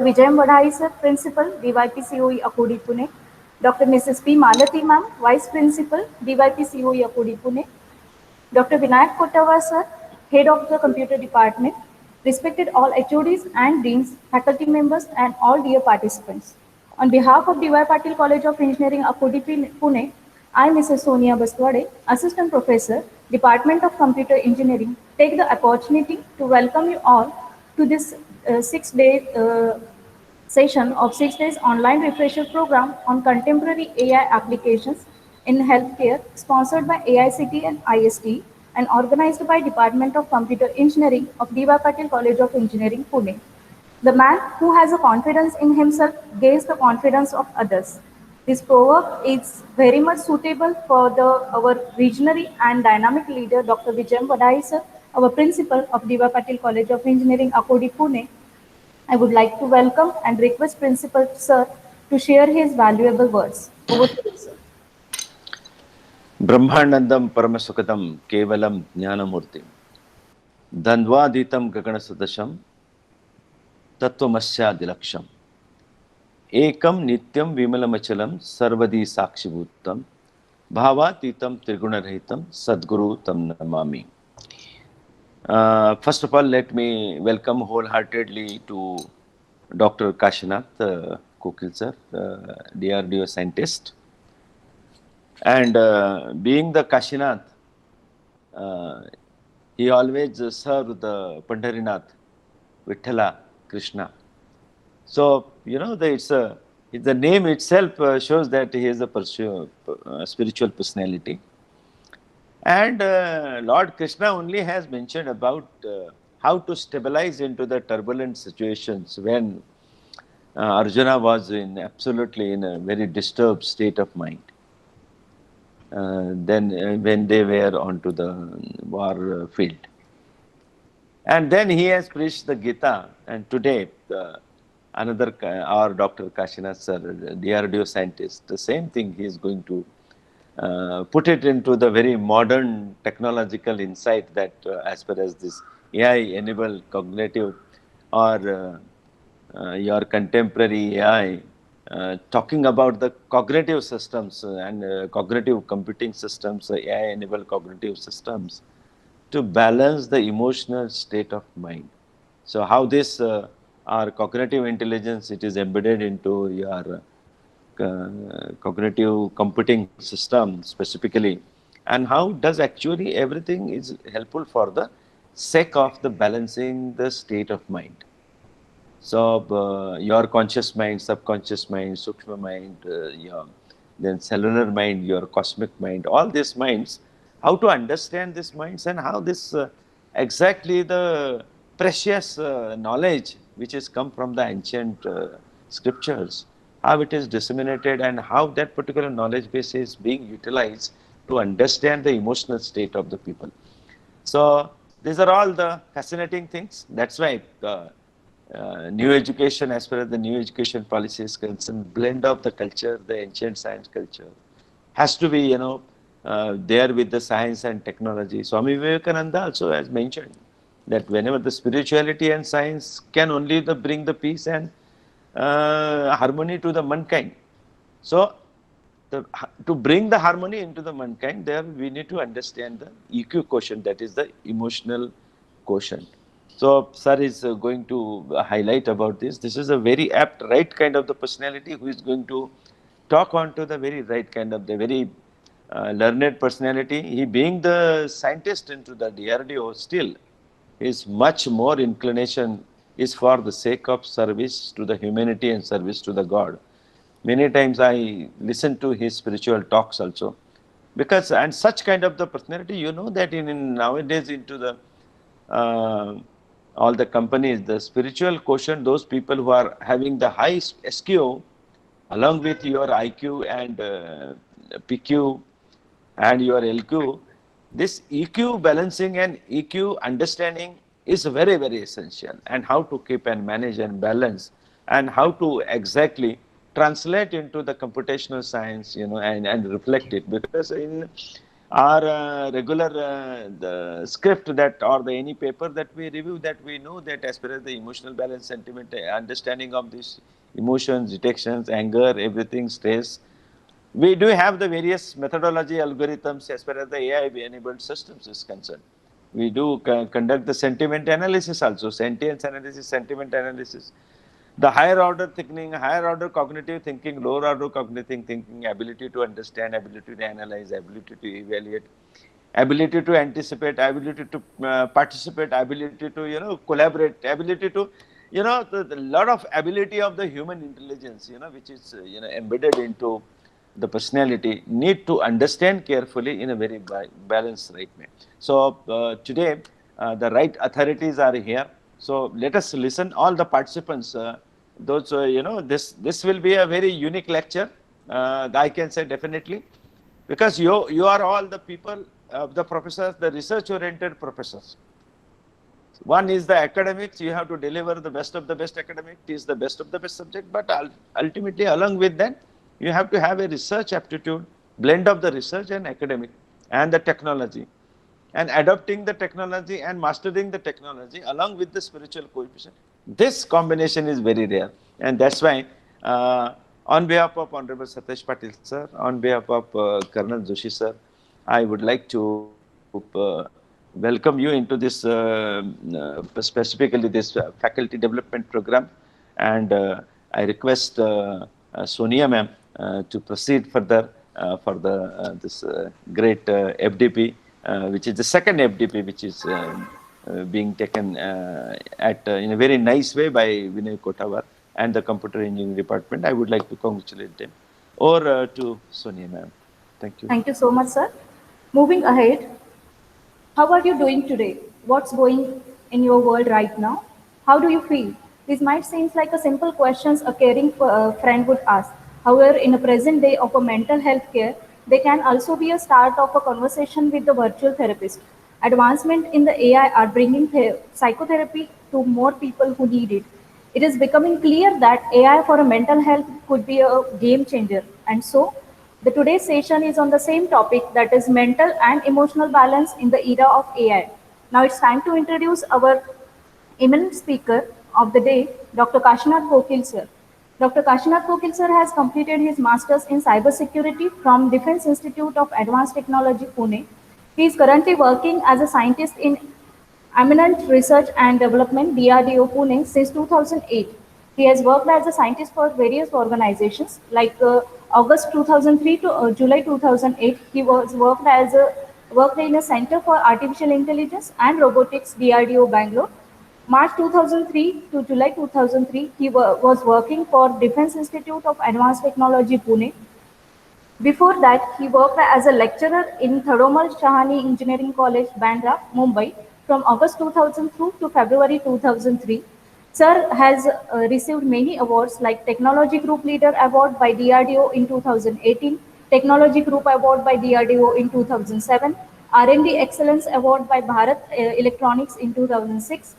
Vijay Vadhai sir, Principal, DYP COE Akodi Pune. Dr. Mrs. P. Malati ma'am, Vice Principal, DYP COE Akodi Pune. Dr. Vinayak Kotawa sir, Head of the Computer Department. Respected all HODs and deans, faculty members, and all dear participants. On behalf of DY Patil College of Engineering, Akodi Pune, I, Mrs. Sonia Baswade, Assistant Professor, Department of Computer Engineering, take the opportunity to welcome you all to this 6-day session of 6 days online refresher program on contemporary AI applications in healthcare, sponsored by AICT and IST, and organized by Department of Computer Engineering of D.Y. Patil College of Engineering, Pune. The man who has a confidence in himself gains the confidence of others. This proverb is very much suitable for our visionary and dynamic leader, Dr. Vijay Vadai sir, our principal of D.Y. Patil College of Engineering, Akodi, Pune. I would like to welcome and request Principal Sir to share his valuable words. Over to you, sir. Brahmanandam परमसुखदम केवलम ज्ञानमूर्ति द्वंद्वातीतं गगनसदृशं तत्त्वमस्यादिलक्ष्यम् एकं नित्यं विमलमचलं सर्वदी साक्षिभूतं भावातीतं त्रिगुणरहितं सद्गुरु तं Namami. First of all, let me welcome wholeheartedly to Dr. Kashinath Kokil sir, DRDO scientist. And being the Kashinath, he always served the Pandharinath, Vithala, Krishna. So, you know, the name itself shows that he is a spiritual personality. And Lord Krishna only has mentioned about how to stabilize into the turbulent situations when Arjuna was absolutely in a very disturbed state of mind. Then when they were onto the war field. And then he has preached the Gita, and today our Dr. Kashinath sir, DRDO scientist, the same thing he is going to put it into the very modern technological insight that as far as this AI-enabled cognitive or your contemporary AI, talking about the cognitive systems and cognitive computing systems, AI-enabled cognitive systems, to balance the emotional state of mind. So how this our cognitive intelligence, it is embedded into your cognitive computing system specifically, and how does actually everything is helpful for the sake of the balancing the state of mind. So your conscious mind, subconscious mind, sukshma mind, your then cellular mind, your cosmic mind, all these minds, how to understand these minds and how this exactly the precious knowledge which has come from the ancient scriptures, how it is disseminated and how that particular knowledge base is being utilized to understand the emotional state of the people. So these are all the fascinating things. That's why new education, as far as the new education policy is concerned, blend of the culture, the ancient science culture, has to be, there with the science and technology. Swami Vivekananda also has mentioned that whenever the spirituality and science can only bring the peace and harmony to the mankind. So to bring the harmony into the mankind, there we need to understand the EQ quotient, that is the emotional quotient. So sir is going to highlight about this. This is a very apt, right kind of the personality who is going to talk on to the very right kind of the very learned personality. He being the scientist into the DRDO, still his much more inclination is for the sake of service to the humanity and service to the God. Many times I listen to his spiritual talks also, because and such kind of the personality, you know that in nowadays into the all the companies, the spiritual quotient, those people who are having the high SQ along with your IQ and PQ and your LQ, this EQ balancing and EQ understanding is very, very essential, and how to keep and manage and balance and how to exactly translate into the computational science, and reflect it. Because in our regular the script that or the any paper that we review, that we know that as far as the emotional balance, sentiment, understanding of these emotions, detections, anger, everything, stress, we do have the various methodology algorithms as far as the AI enabled systems is concerned. We do conduct the sentiment analysis also, sentience analysis, sentiment analysis, the higher order thinking, higher order cognitive thinking, lower order cognitive thinking, ability to understand, ability to analyze, ability to evaluate, ability to anticipate, ability to participate, ability to collaborate, ability to the lot of ability of the human intelligence, which is embedded into the personality, need to understand carefully in a very balanced right way. So today the right authorities are here. So let us listen all the participants. Those this will be a very unique lecture. I can say definitely, because you are all the people, the professors, the research oriented professors. One is the academics, you have to deliver the best of the best academic, is the best of the best subject, but ultimately along with that you have to have a research aptitude, blend of the research and academic and the technology, and adopting the technology and mastering the technology along with the spiritual coefficient. This combination is very rare, and that's why on behalf of Honorable Satish Patil sir, on behalf of Colonel Joshi sir, I would like to welcome you into this specifically this faculty development program, and I request Sonia ma'am to proceed further for the this great FDP, which is the second FDP, which is being taken in a very nice way by Vinay Kotawar and the computer engineering department. I would like to congratulate them. Or to Sonia ma'am. Thank you. Thank you so much, sir. Moving ahead, how are you doing today? What's going in your world right now? How do you feel? This might seem like a simple questions a caring friend would ask. However, in a present day of a mental health care, they can also be a start of a conversation with the virtual therapist. Advancement in the AI are bringing psychotherapy to more people who need it. It is becoming clear that AI for a mental health could be a game changer. And so, the today's session is on the same topic, that is mental and emotional balance in the era of AI. Now it's time to introduce our eminent speaker of the day, Dr. Kashinath Kokil sir. Dr. Kashinath Kokil sir has completed his master's in cybersecurity from Defense Institute of Advanced Technology, Pune. He is currently working as a scientist in Eminent Research and Development DRDO Pune since 2008. He has worked as a scientist for various organizations like August 2003 to July 2008. He was worked in a Center for Artificial Intelligence and Robotics DRDO Bangalore. March 2003 to July 2003, he was working for Defense Institute of Advanced Technology Pune. Before that, he worked as a lecturer in Thadomal Shahani Engineering College, Bandra, Mumbai, from August 2002 to February 2003. Sir has received many awards like Technology Group Leader Award by DRDO in 2018, Technology Group Award by DRDO in 2007, R&D Excellence Award by Bharat Electronics in 2006,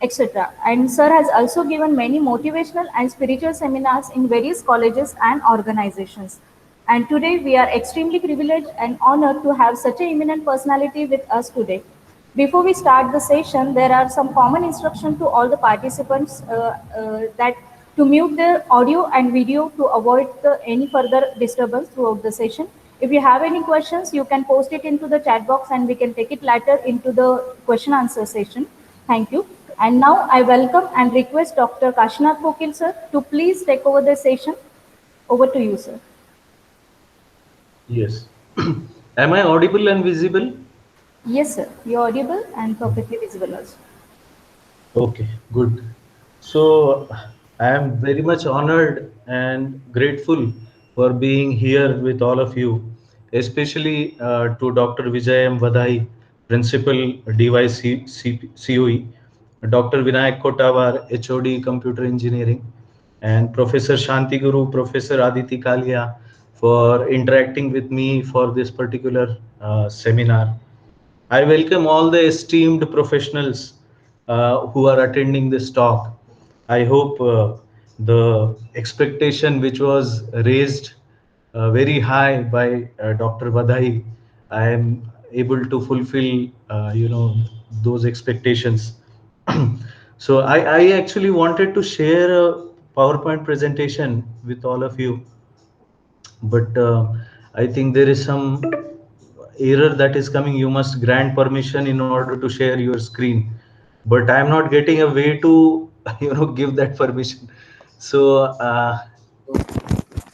etc. And Sir has also given many motivational and spiritual seminars in various colleges and organizations. And today we are extremely privileged and honored to have such an eminent personality with us today. Before we start the session, there are some common instructions to all the participants that to mute their audio and video to avoid any further disturbance throughout the session. If you have any questions, you can post it into the chat box and we can take it later into the question answer session. Thank you. And now I welcome and request Dr. Kashinath Kokil sir to please take over the session. Over to you, sir. Yes. Am I audible and visible? Yes, sir. You're audible and perfectly visible also. Okay, good. So I am very much honored and grateful for being here with all of you, especially to Dr. Vijay M. Vadai, Principal DYCOE, Dr. Vinayak Kotawar, HOD Computer Engineering, and Professor Shanti Guru, Professor Aditi Kalia for interacting with me for this particular seminar. I welcome all the esteemed professionals who are attending this talk. I hope the expectation which was raised very high by Dr. Vadai I am able to fulfill, those expectations. So I actually wanted to share a PowerPoint presentation with all of you, but I think there is some error that is coming. You must grant permission in order to share your screen, but I am not getting a way to give that permission. So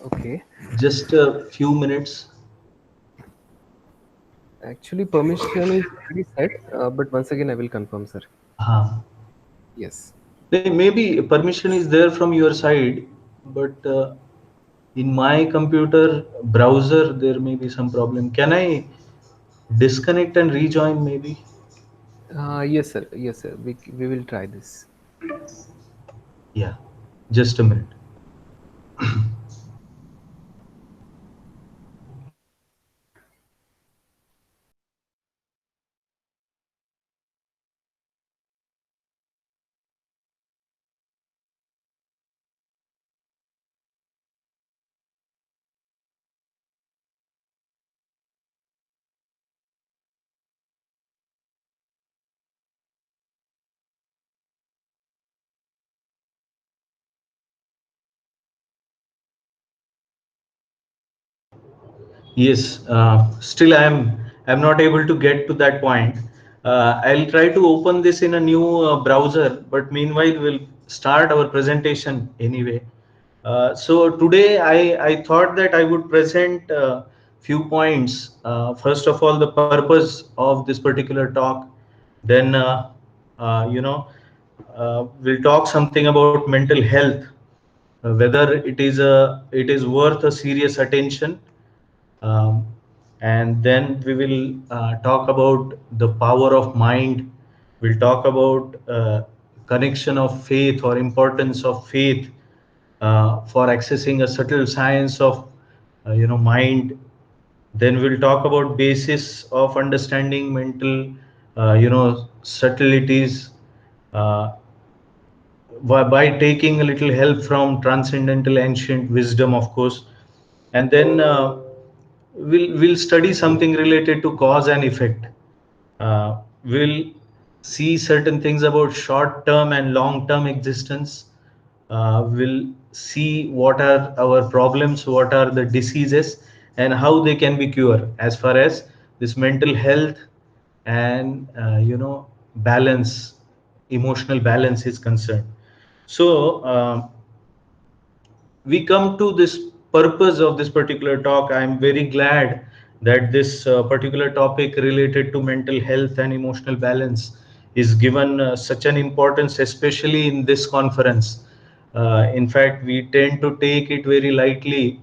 Okay. just a few minutes. Actually, permission is already set, but once again, I will confirm, sir. uh, Yes. Maybe permission is there from your side, but in my computer browser there may be some problem. Can I disconnect and rejoin maybe? Yes, sir. Yes, sir. We will try this. Yeah, just a minute. Yes, still I'm not able to get to that point. I'll try to open this in a new browser, but meanwhile we'll start our presentation anyway. So today I thought that I would present few points. First of all, the purpose of this particular talk. Then uh, you know we'll talk something about mental health, whether it is worth a serious attention. um, and then we will talk about the power of mind. We'll talk about connection of faith or importance of faith for accessing a subtle science of mind. Then we'll talk about basis of understanding mental subtleties, uh, by taking a little help from transcendental ancient wisdom, of course. And then we'll study something related to cause and effect. We'll see certain things about short term and long term existence. We'll see what are our problems, what are the diseases, and how they can be cured as far as this mental health and balance, emotional balance is concerned. So we come to this purpose of this particular talk. I am very glad that this particular topic related to mental health and emotional balance is given such an importance, especially in this conference. In fact, we tend to take it very lightly,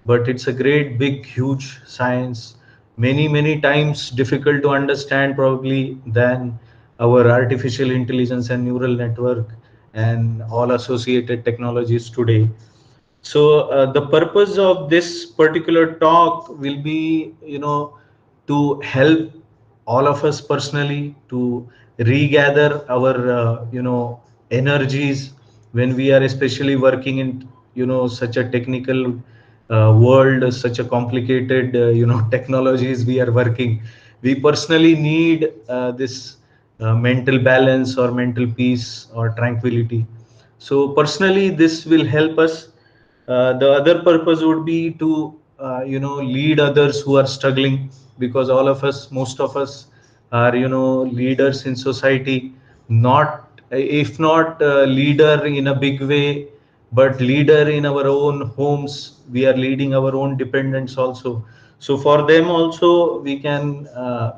but it's a great big huge science, many times difficult to understand probably than our artificial intelligence and neural network and all associated technologies today. So the purpose of this particular talk will be, to help all of us personally to regather our, energies when we are especially working in, such a technical world, such a complicated, technologies we are working. We personally need this mental balance or mental peace or tranquility. So personally, this will help us. The other purpose would be to lead others who are struggling, because all of us, most of us, are leaders in society. Not, if not leader in a big way, but leader in our own homes. We are leading our own dependents also. So for them also we can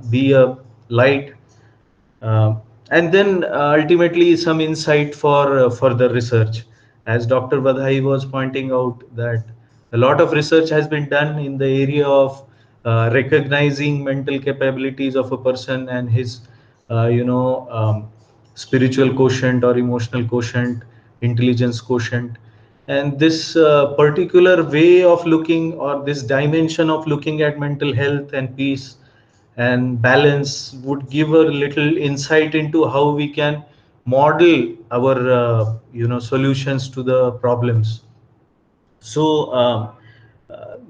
be a light, uh, and then ultimately some insight for further research. As Dr. Vadhai was pointing out, that a lot of research has been done in the area of recognizing mental capabilities of a person and his, spiritual quotient or emotional quotient, intelligence quotient. And this particular way of looking, or this dimension of looking at mental health and peace and balance, would give a little insight into how we can model our solutions to the problems. So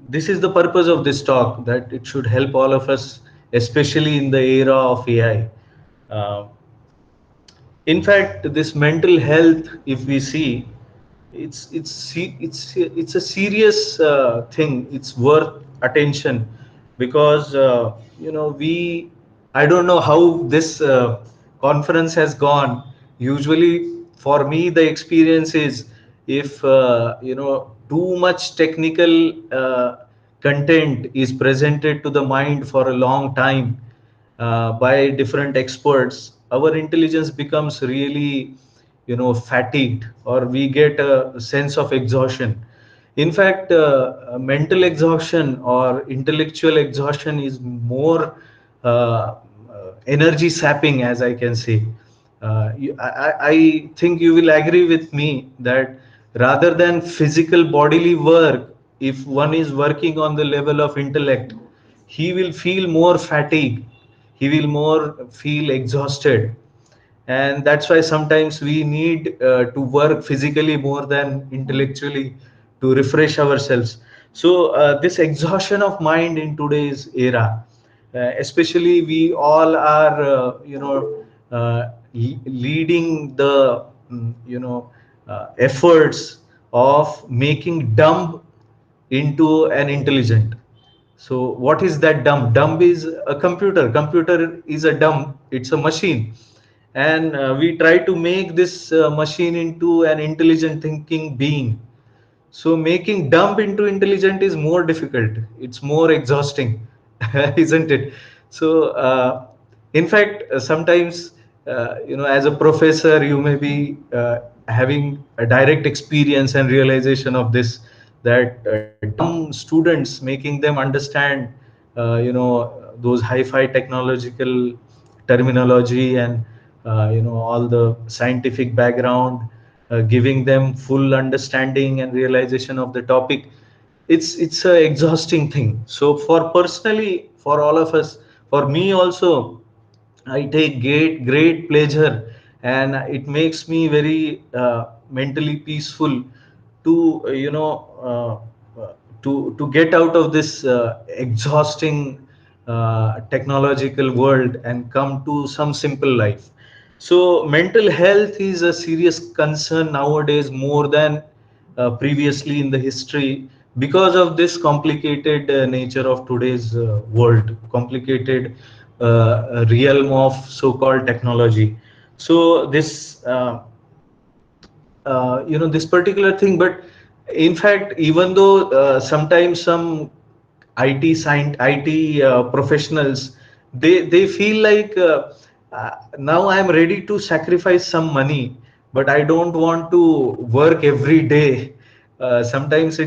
this is the purpose of this talk, that it should help all of us especially in the era of AI. Uh, in fact, this mental health, if we see, it's a serious thing. It's worth attention because we I don't know how this conference has gone. Usually, for me, the experience is if too much technical content is presented to the mind for a long time by different experts, our intelligence becomes really fatigued, or we get a sense of exhaustion. In fact, mental exhaustion or intellectual exhaustion is more energy sapping, as I can say. I think you will agree with me that rather than physical bodily work, if one is working on the level of intellect, he will feel more fatigue, he will more feel exhausted. And that's why sometimes we need to work physically more than intellectually to refresh ourselves. So this exhaustion of mind in today's era, especially we all are leading the efforts of making dumb into an intelligent. So what is that dumb? Dumb is a computer. Computer is a dumb. It's a machine, and we try to make this machine into an intelligent thinking being. So making dumb into intelligent is more difficult. It's more exhausting, isn't it? So in fact, sometimes as a professor, you may be having a direct experience and realization of this, that dumb students, making them understand those hi-fi technological terminology and all the scientific background, giving them full understanding and realization of the topic. It's a exhausting thing. So for personally, for all of us, for me also, I take great pleasure, and it makes me very mentally peaceful to to get out of this exhausting technological world and come to some simple life. So mental health is a serious concern nowadays, more than previously in the history, because of this complicated nature of today's world, complicated realm of so-called technology. So this particular thing. But in fact, even though sometimes some IT professionals, they feel like now I am ready to sacrifice some money, but I don't want to work every day. Sometimes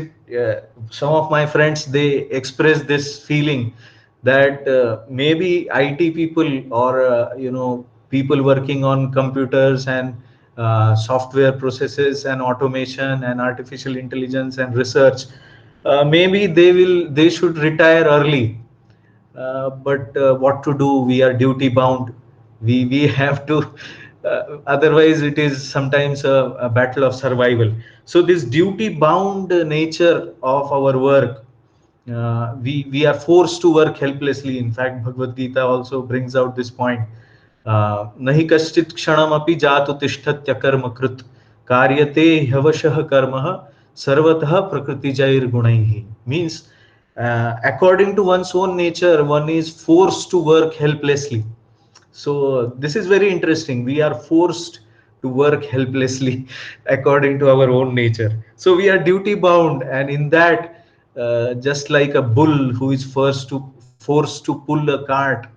some of my friends, they express this feeling that maybe IT people, or people working on computers and software processes and automation and artificial intelligence and research, maybe they should retire early. But what to do? We are duty bound. We have to. Otherwise, it is sometimes a battle of survival. So this duty bound nature of our work, we are forced to work helplessly. In fact, Bhagavad Gita also brings out this point. Nahi kaschit kshanam api jatu tishtatya karma krut karyate ह्यवशः कर्मः सर्वतः प्रकृतिजैर गुणैः. Means, according to one's own nature, one is forced to work helplessly. So this is very interesting. We are forced to work helplessly according to our own nature. So we are duty bound, and in that, just like a bull who is forced to pull a cart,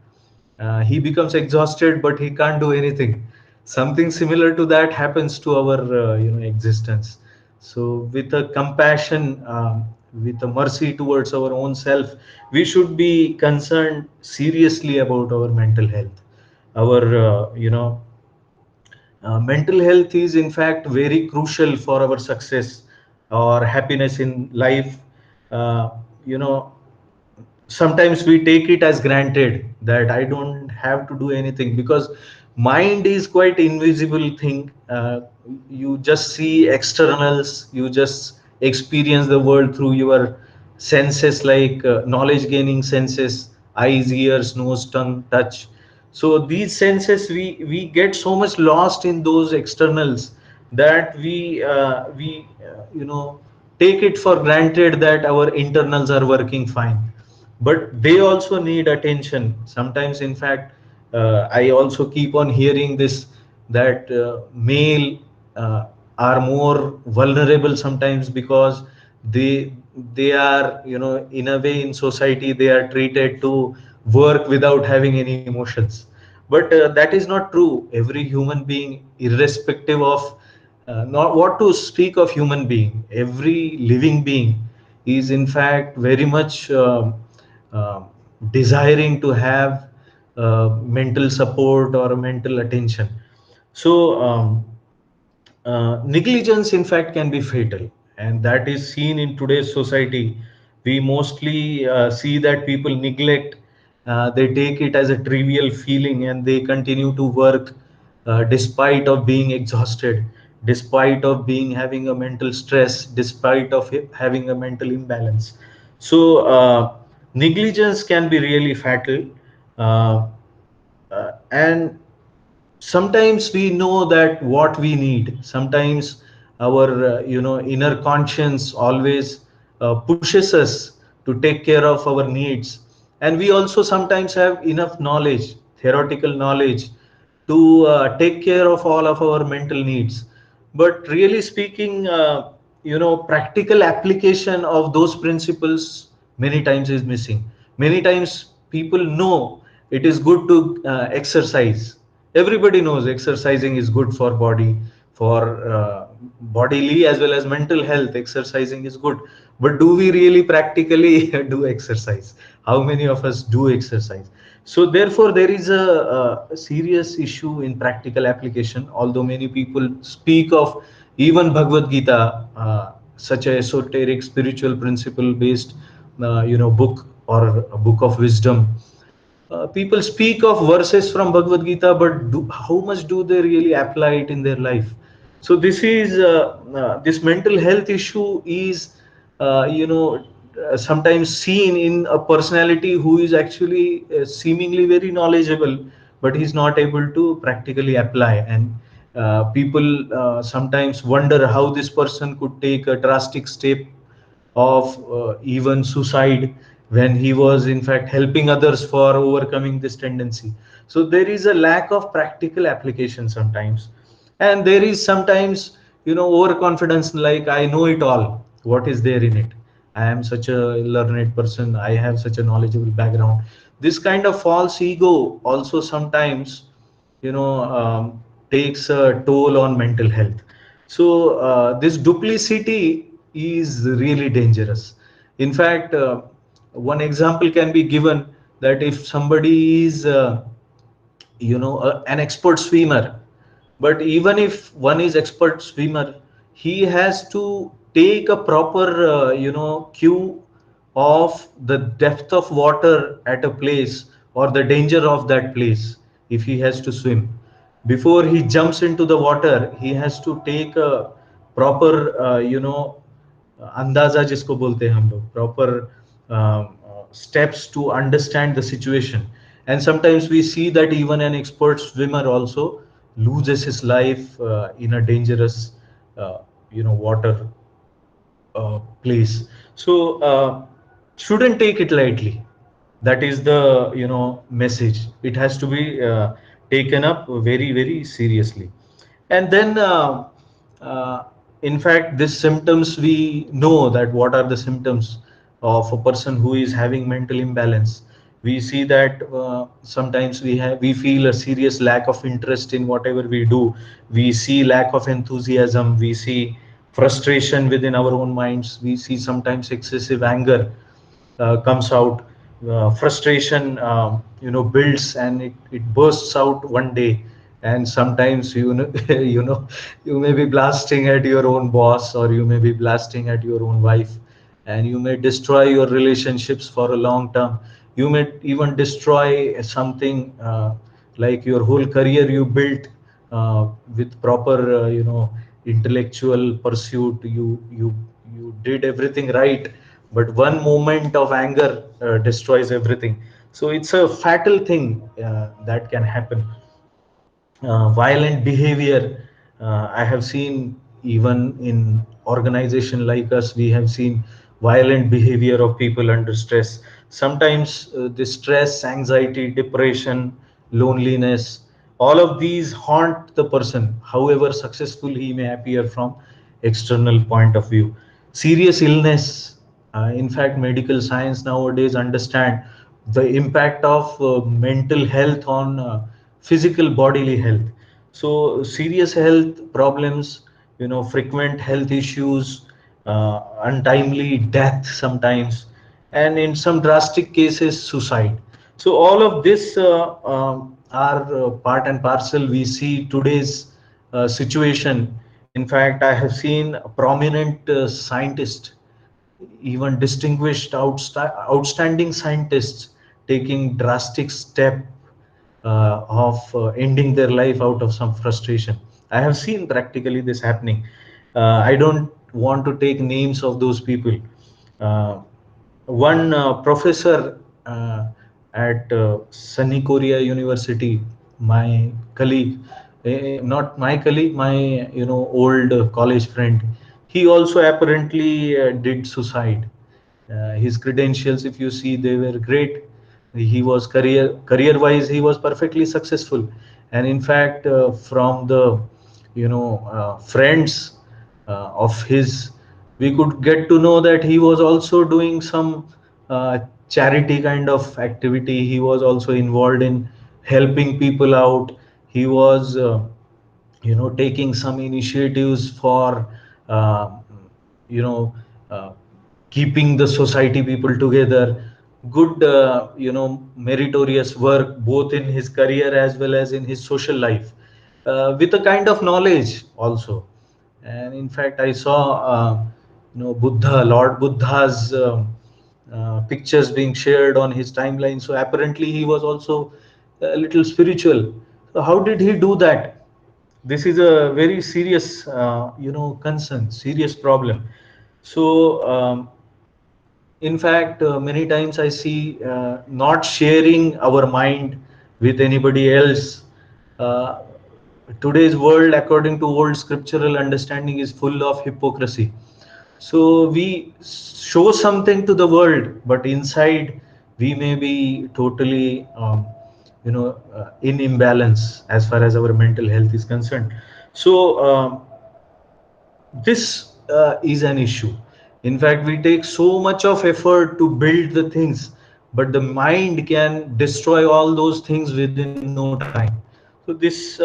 he becomes exhausted, but he can't do anything. Something similar to that happens to our existence. So with a compassion, with a mercy towards our own self, we should be concerned seriously about our mental health. Our mental health is in fact very crucial for our success or happiness in life. uh, you know Sometimes we take it as granted that I don't have to do anything, because mind is quite invisible thing. You just see externals, you just experience the world through your senses, like knowledge gaining senses, eyes, ears, nose, tongue, touch. So these senses, we get so much lost in those externals that we take it for granted that our internals are working fine, but they also need attention sometimes. In fact, I also keep on hearing this, that male are more vulnerable sometimes, because they they are, in a way, in society they are treated to work without having any emotions. But that is not true. Every human being, irrespective of, not what to speak of human being, every living being is in fact very much uh, desiring to have mental support or mental attention. So negligence in fact can be fatal, and that is seen in today's society. We mostly see that people neglect, they take it as a trivial feeling, and they continue to work despite of being exhausted, despite of being having a mental stress, despite of having a mental imbalance. So negligence can be really fatal. And sometimes we know that what we need. Sometimes our inner conscience always pushes us to take care of our needs, and we also sometimes have enough knowledge, theoretical knowledge, to take care of all of our mental needs. But really speaking, practical application of those principles many times is missing. Many times people know it is good to exercise. Everybody knows exercising is good for body, for bodily as well as mental health. Exercising is good, but do we really practically do exercise? How many of us do exercise? So therefore there is a serious issue in practical application. Although many people speak of even Bhagavad Gita, such a esoteric spiritual principle based book, or a book of wisdom, people speak of verses from Bhagavad Gita, but how much do they really apply it in their life? So this mental health issue is, sometimes seen in a personality who is actually seemingly very knowledgeable, but he's not able to practically apply. And people sometimes wonder how this person could take a drastic step of even suicide, when he was in fact helping others for overcoming this tendency. So there is a lack of practical application sometimes, and there is sometimes overconfidence, like I know it all. What is there in it? I am such a learned person, I have such a knowledgeable background. This kind of false ego also sometimes you know takes a toll on mental health. So this duplicity is really dangerous. In fact, one example can be given, that if somebody is an expert swimmer, but even if one is expert swimmer, he has to take a proper cue of the depth of water at a place, or the danger of that place. If he has to swim, before he jumps into the water, he has to take a proper अंदाजा जिसको बोलते हैं हम लोग, proper steps to understand the situation. And sometimes we see that even an expert swimmer also loses his life in a dangerous water place. So shouldn't take it lightly. That is the message. It has to be taken up very very seriously. And then uh, in fact, these symptoms, we know that what are the symptoms of a person who is having mental imbalance. We see that sometimes we feel a serious lack of interest in whatever we do. We see lack of enthusiasm, we see frustration within our own minds, we see sometimes excessive anger comes out. Frustration builds, and it bursts out one day. And sometimes you may be blasting at your own boss, or you may be blasting at your own wife, and you may destroy your relationships for a long term. You may even destroy something like your whole career you built with proper intellectual pursuit. You did everything right, but one moment of anger destroys everything. So it's a fatal thing that can happen. Violent behavior, I have seen, even in organization like us, we have seen violent behavior of people under stress. Sometimes the stress, anxiety, depression, loneliness, all of these haunt the person, however successful he may appear from external point of view. Serious illness, in fact medical science nowadays understand the impact of mental health on physical bodily health. So serious health problems, frequent health issues, untimely death sometimes, and in some drastic cases suicide. So all of this are part and parcel. We see today's situation. In fact, I have seen a prominent scientist, even distinguished outstanding scientists, taking drastic step of ending their life out of some frustration. I have seen practically this happening. I don't want to take names of those people. uh, One professor at Sunny Korea University, my colleague, not my colleague, my old college friend, he also apparently did suicide. His credentials, if you see, they were great. He was career wise, he was perfectly successful, and in fact, from the friends of his, we could get to know that he was also doing some charity kind of activity. He was also involved in helping people out. He was taking some initiatives for uh, you know uh, keeping the society people together. Good meritorious work both in his career as well as in his social life, with a kind of knowledge also. And in fact, I saw Lord Buddha's pictures being shared on his timeline. So apparently he was also a little spiritual. So how did he do that? This is a very serious concern, serious problem. So in fact, many times I see not sharing our mind with anybody else. uh, Today's world, according to old scriptural understanding, is full of hypocrisy. So we show something to the world, but inside we may be totally in imbalance as far as our mental health is concerned. So this is an issue. In fact, we take so much of effort to build the things, but the mind can destroy all those things within no time. So this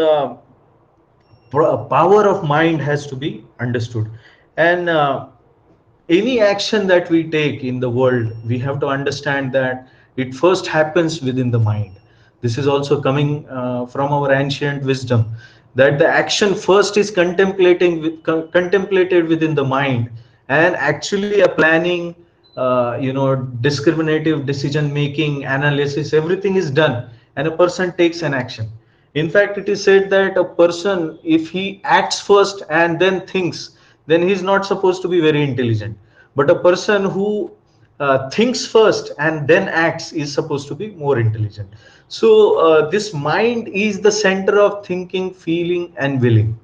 power of mind has to be understood. And any action that we take in the world, we have to understand that it first happens within the mind. This is also coming from our ancient wisdom, that the action first is contemplated within the mind, and actually a planning, discriminative decision making, analysis, everything is done, and a person takes an action. In fact, it is said that a person, if he acts first and then thinks, then he is not supposed to be very intelligent. But a person who thinks first and then acts is supposed to be more intelligent. So, this mind is the center of thinking, feeling, and willing,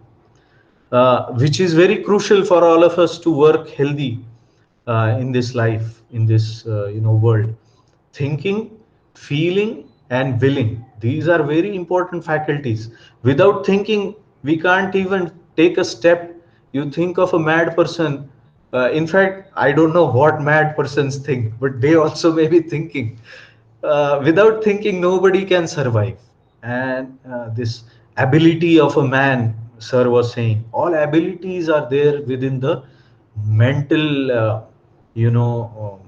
which is very crucial for all of us to work healthy in this life, in this world. Thinking, feeling, and willing, these are very important faculties. Without thinking, we can't even take a step. You think of a mad person. In fact, I don't know what mad persons think, but they also may be thinking. Without thinking, nobody can survive. And this ability of a man, sir was saying, all abilities are there within the mental, you know,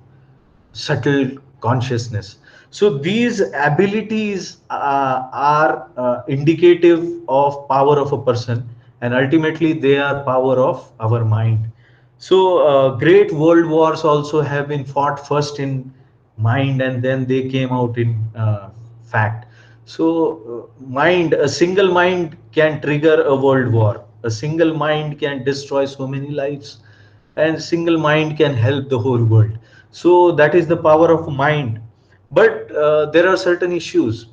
subtle consciousness. So these abilities are indicative of power of a person, and ultimately they are power of our mind. So great world wars also have been fought first in mind, and then they came out in fact. So mind, a single mind can trigger a world war. A single mind can destroy so many lives, and single mind can help the whole world. So that is the power of mind. But there are certain issues,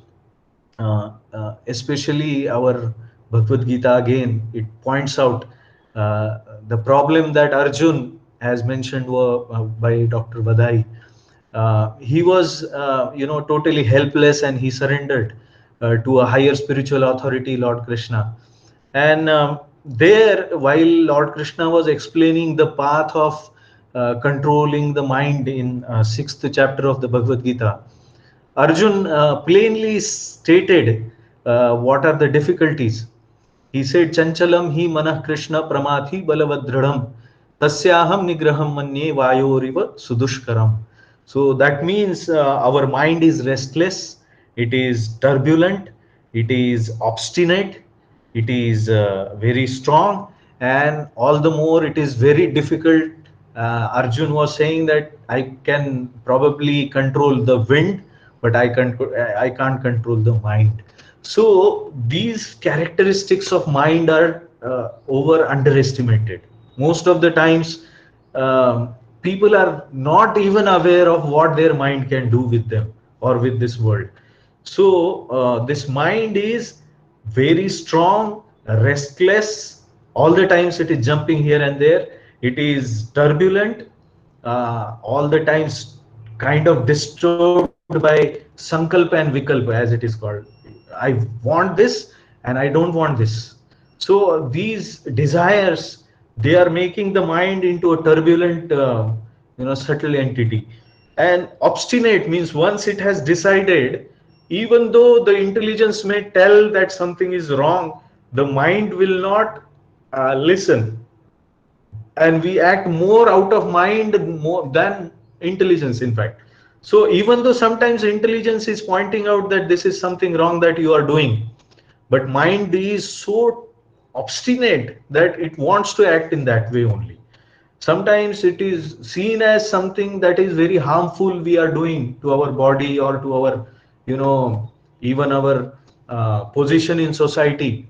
especially our Bhagavad Gita again, it points out the problem that Arjun has mentioned by Dr. Vadai. He was, totally helpless, and he surrendered to a higher spiritual authority, Lord Krishna. And there, while Lord Krishna was explaining the path of controlling the mind in sixth chapter of the Bhagavad Gita, Arjun plainly stated what are the difficulties. He said, Chanchalam hi manah Krishna pramathi balavadradham tasyaham nigraham manye vayoriva sudushkaram. So that means our mind is restless, it is turbulent, it is obstinate, it is very strong, and all the more it is very difficult. Arjun was saying that I can probably control the wind, but I can't control the mind. So these characteristics of mind are over underestimated. Most of the times, people are not even aware of what their mind can do with them or with this world. So this mind is very strong, restless. All the times it is jumping here and there. It is turbulent. All the times kind of disturbed by sankalpa and vikalpa, as it is called. I want this and I don't want this. So these desires, they are making the mind into a turbulent, subtle entity. And obstinate means once it has decided, even though the intelligence may tell that something is wrong, the mind will not listen, and we act more out of mind more than intelligence, in fact. So even though sometimes intelligence is pointing out that this is something wrong that you are doing, but mind is so obstinate that it wants to act in that way only. Sometimes it is seen as something that is very harmful we are doing to our body or to our, even our position in society,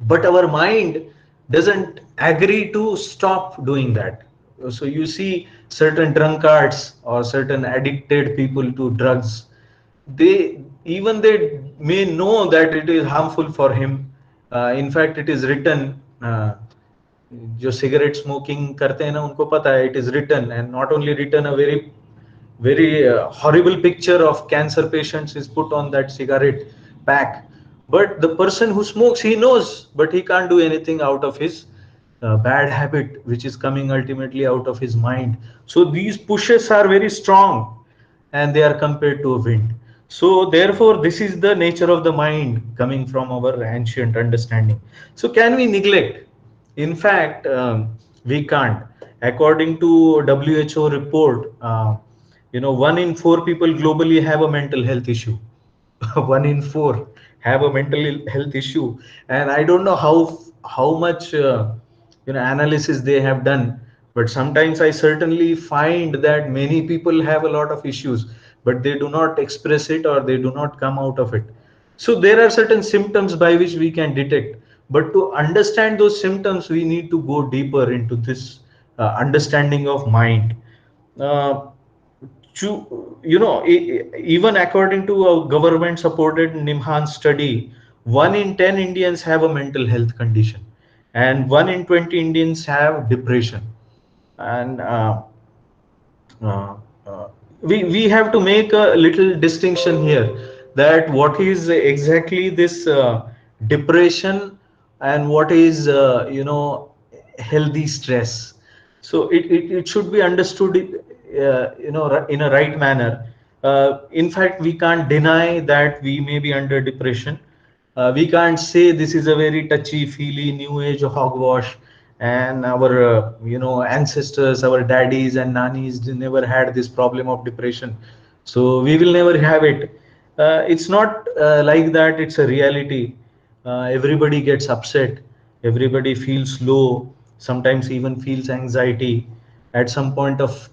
but our mind doesn't agree to stop doing that. So you see certain drunkards or certain addicted people to drugs, they may know that it is harmful for him. In fact, it is written, जो cigarette smoking करते हैं ना, उनको पता है, it is written, and not only written, a very horrible picture of cancer patients is put on that cigarette pack. But the person who smokes, he knows, but he can't do anything out of his bad habit, which is coming ultimately out of his mind. So these pushes are very strong, and they are compared to a wind. So therefore, this is the nature of the mind coming from our ancient understanding. So can we neglect? In fact, we can't. According to WHO report, 1 in 4 people globally have a mental health issue. 1 in 4 have a mental health issue, and I don't know how much analysis they have done, but sometimes I certainly find that many people have a lot of issues, but they do not express it or they do not come out of it. So there are certain symptoms by which we can detect, but to understand those symptoms we need to go deeper into this understanding of mind. uh, Even according to a government supported Nimhan study, 1 in 10 Indians have a mental health condition, and 1 in 20 Indians have depression. And uh, uh, we have to make a little distinction here, that what is exactly this depression and what is healthy stress. So it should be understood in a right manner. In fact, we can't deny that we may be under depression. We can't say this is a very touchy feely new age hogwash, and our ancestors, our daddies and nannies, they never had this problem of depression, so we will never have it. It's not like that. It's a reality. Everybody gets upset, everybody feels low, sometimes even feels anxiety at some point of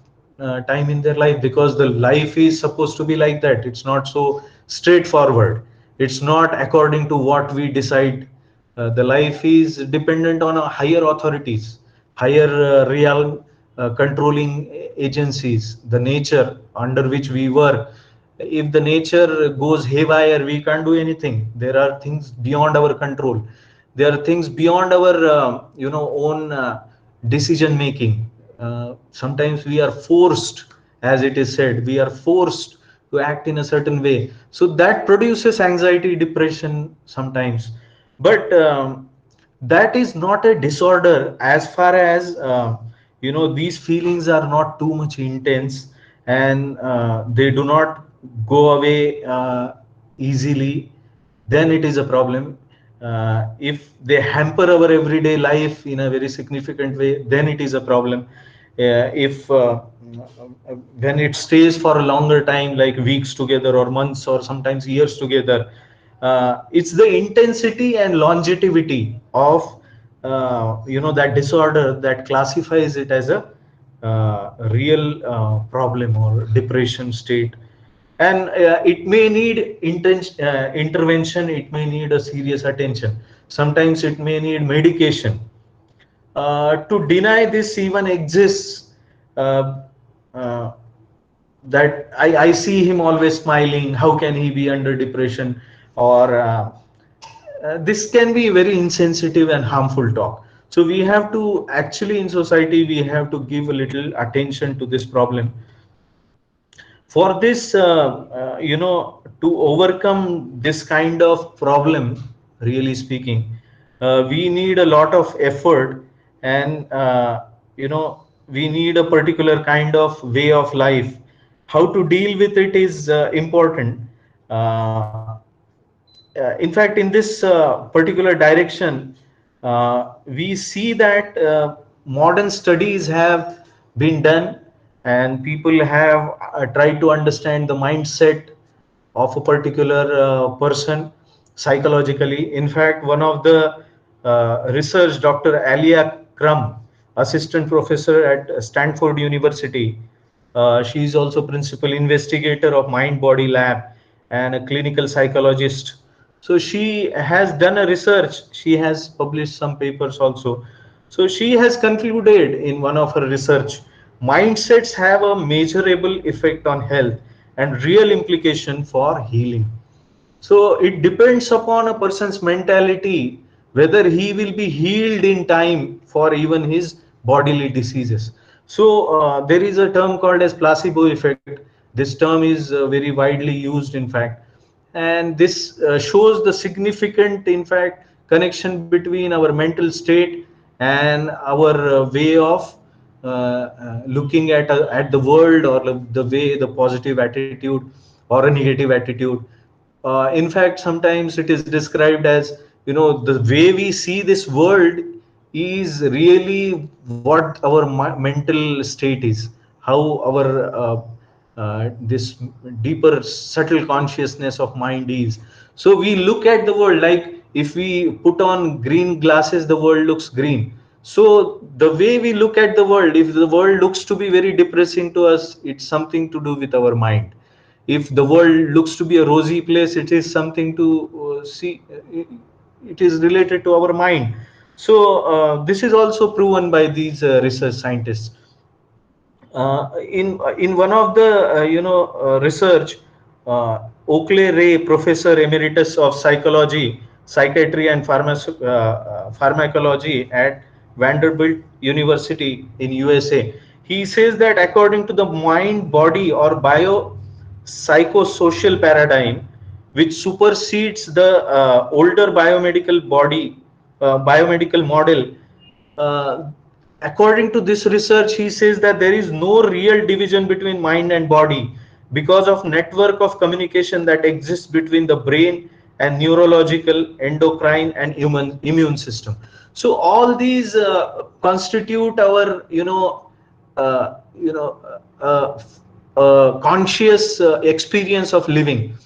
time in their life, because the life is supposed to be like that. It's not so straightforward. It's not according to what we decide. The life is dependent on higher authorities, higher real controlling agencies, the nature under which we work. if the nature goes haywire, we can't do anything. There are things beyond our control. There are things beyond our own decision making. Sometimes we are forced, as it is said, we are forced to act in a certain way, so that produces anxiety, depression sometimes. But that is not a disorder, as far as these feelings are not too much intense, and they do not go away easily. Then it is a problem. If they hamper our everyday life in a very significant way, then it is a problem. If when it stays for a longer time, like weeks together or months or sometimes years together, it's the intensity and longevity of that disorder that classifies it as a real problem or depression state. And it may need intervention, it may need a serious attention, sometimes it may need medication. To deny this even exists, uh, uh, that I see him always smiling, how can he be under depression? Or this can be very insensitive and harmful talk. So we have to actually, in society, we have to give a little attention to this problem. For this, to overcome this kind of problem, really speaking, we need a lot of effort, and we need a particular kind of way of life. How to deal with it is important. uh, in fact, in this particular direction, we see that modern studies have been done, and people have tried to understand the mindset of a particular person psychologically. In fact, one of the research, Dr. Alia Crum, assistant professor at Stanford University, she is also principal investigator of Mind Body Lab and a clinical psychologist. So she has done a research. She has published some papers also. So she has concluded in one of her research, mindsets have a measurable effect on health and real implication for healing. So it depends upon a person's mentality whether he will be healed in time for even his bodily diseases. So there is a term called as placebo effect. This term is very widely used, in fact, and this shows the significant, in fact, connection between our mental state and our way of looking at the world, or the way, the positive attitude or a negative attitude. In fact, sometimes it is described as, the way we see this world is really what our mental state is, how our this deeper subtle consciousness of mind is. So we look at the world like, if we put on green glasses, the world looks green. So the way we look at the world, if the world looks to be very depressing to us, it's something to do with our mind. If the world looks to be a rosy place, it is something to see, it is related to our mind. So this is also proven by these research scientists. In one of the research, Oakley Ray, professor emeritus of psychology, psychiatry and pharmacology at Vanderbilt University in USA, he says that according to the mind body or bio psychosocial paradigm, which supersedes the older biomedical model. uh, According to this research, he says that there is no real division between mind and body because of network of communication that exists between the brain and neurological, endocrine, and human immune system. So all these constitute our, you know, conscious experience of living.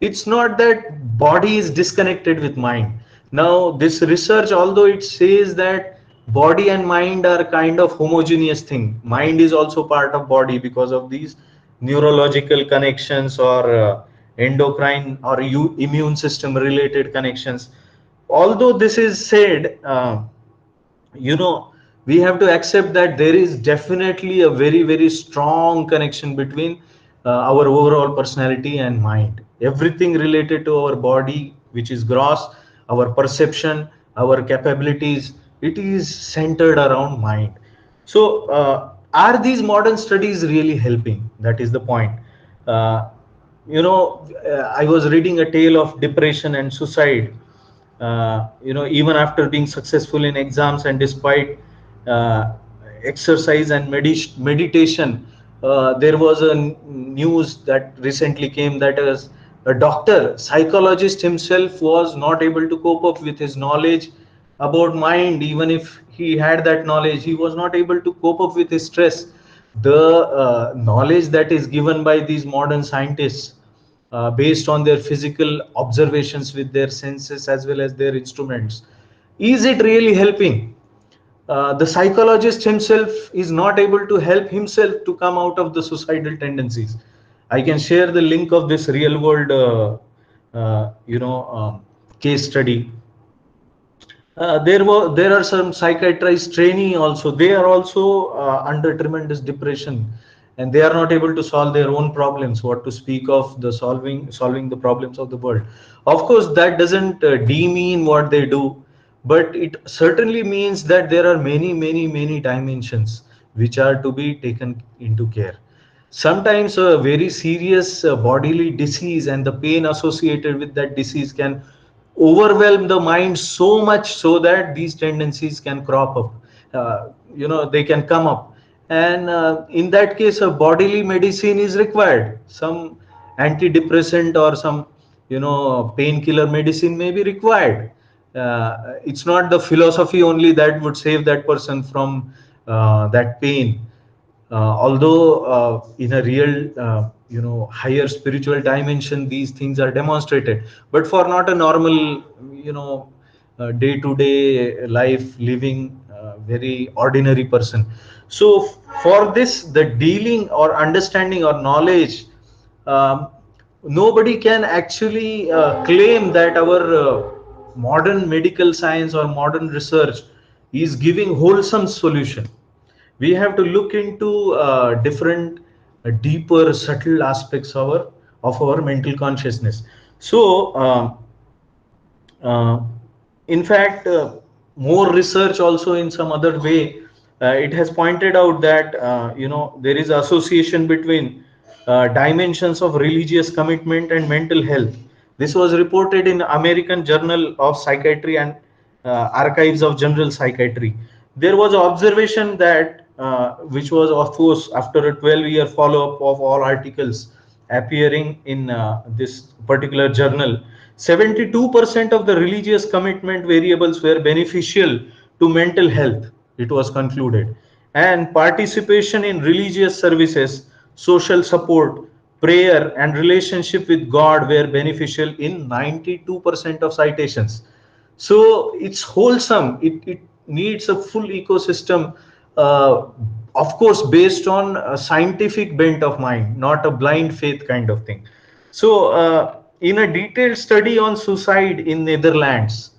It's not that body is disconnected with mind. Now this research, although it says that body and mind are kind of homogeneous thing, mind is also part of body because of these neurological connections, or endocrine or immune system related connections. Although this is said, we have to accept that there is definitely a very, very strong connection between our overall personality and mind. Everything related to our body, which is gross, our perception, our capabilities, it is centered around mind. So, are these modern studies really helping? That is the point. Uh, I was reading a tale of depression and suicide. Even after being successful in exams and despite uh, exercise and meditation, there was a news that recently came that a doctor, psychologist himself was not able to cope up with his knowledge about mind. Even if he had that knowledge, he was not able to cope up with his stress. The knowledge that is given by these modern scientists, based on their physical observations with their senses as well as their instruments, is it really helping? The psychologist himself is not able to help himself to come out of the suicidal tendencies. I can share the link of this real world case study. There are some psychiatrist trainee also. They are also under tremendous depression, and they are not able to solve their own problems. What to speak of the solving the problems of the world? Of course, that doesn't demean what they do, but it certainly means that there are many dimensions which are to be taken into care. Sometimes a very serious bodily disease and the pain associated with that disease can overwhelm the mind so much so that these tendencies can crop up. They can come up, and in that case a bodily medicine is required. Some antidepressant or some painkiller medicine may be required. It's not the philosophy only that would save that person from that pain. Although in a real higher spiritual dimension these things are demonstrated, but for not a normal day to day life living very ordinary person. So for this, the dealing or understanding or knowledge, nobody can actually claim that our modern medical science or modern research is giving wholesome solution. We have to look into different deeper subtle aspects of our mental consciousness. So uh, in fact, more research also in some other way, it has pointed out that there is association between dimensions of religious commitment and mental health. This was reported in American Journal of Psychiatry and Archives of General Psychiatry. There was an observation that, which was of course after a 12-year follow-up of all articles appearing in this particular journal. 72% of the religious commitment variables were beneficial to mental health, it was concluded. And participation in religious services, social support, prayer, and relationship with God were beneficial in 92% of citations. So it's wholesome. It needs a full ecosystem, uh, of course, based on a scientific bent of mind, not a blind faith kind of thing. So, in a detailed study on suicide in Netherlands,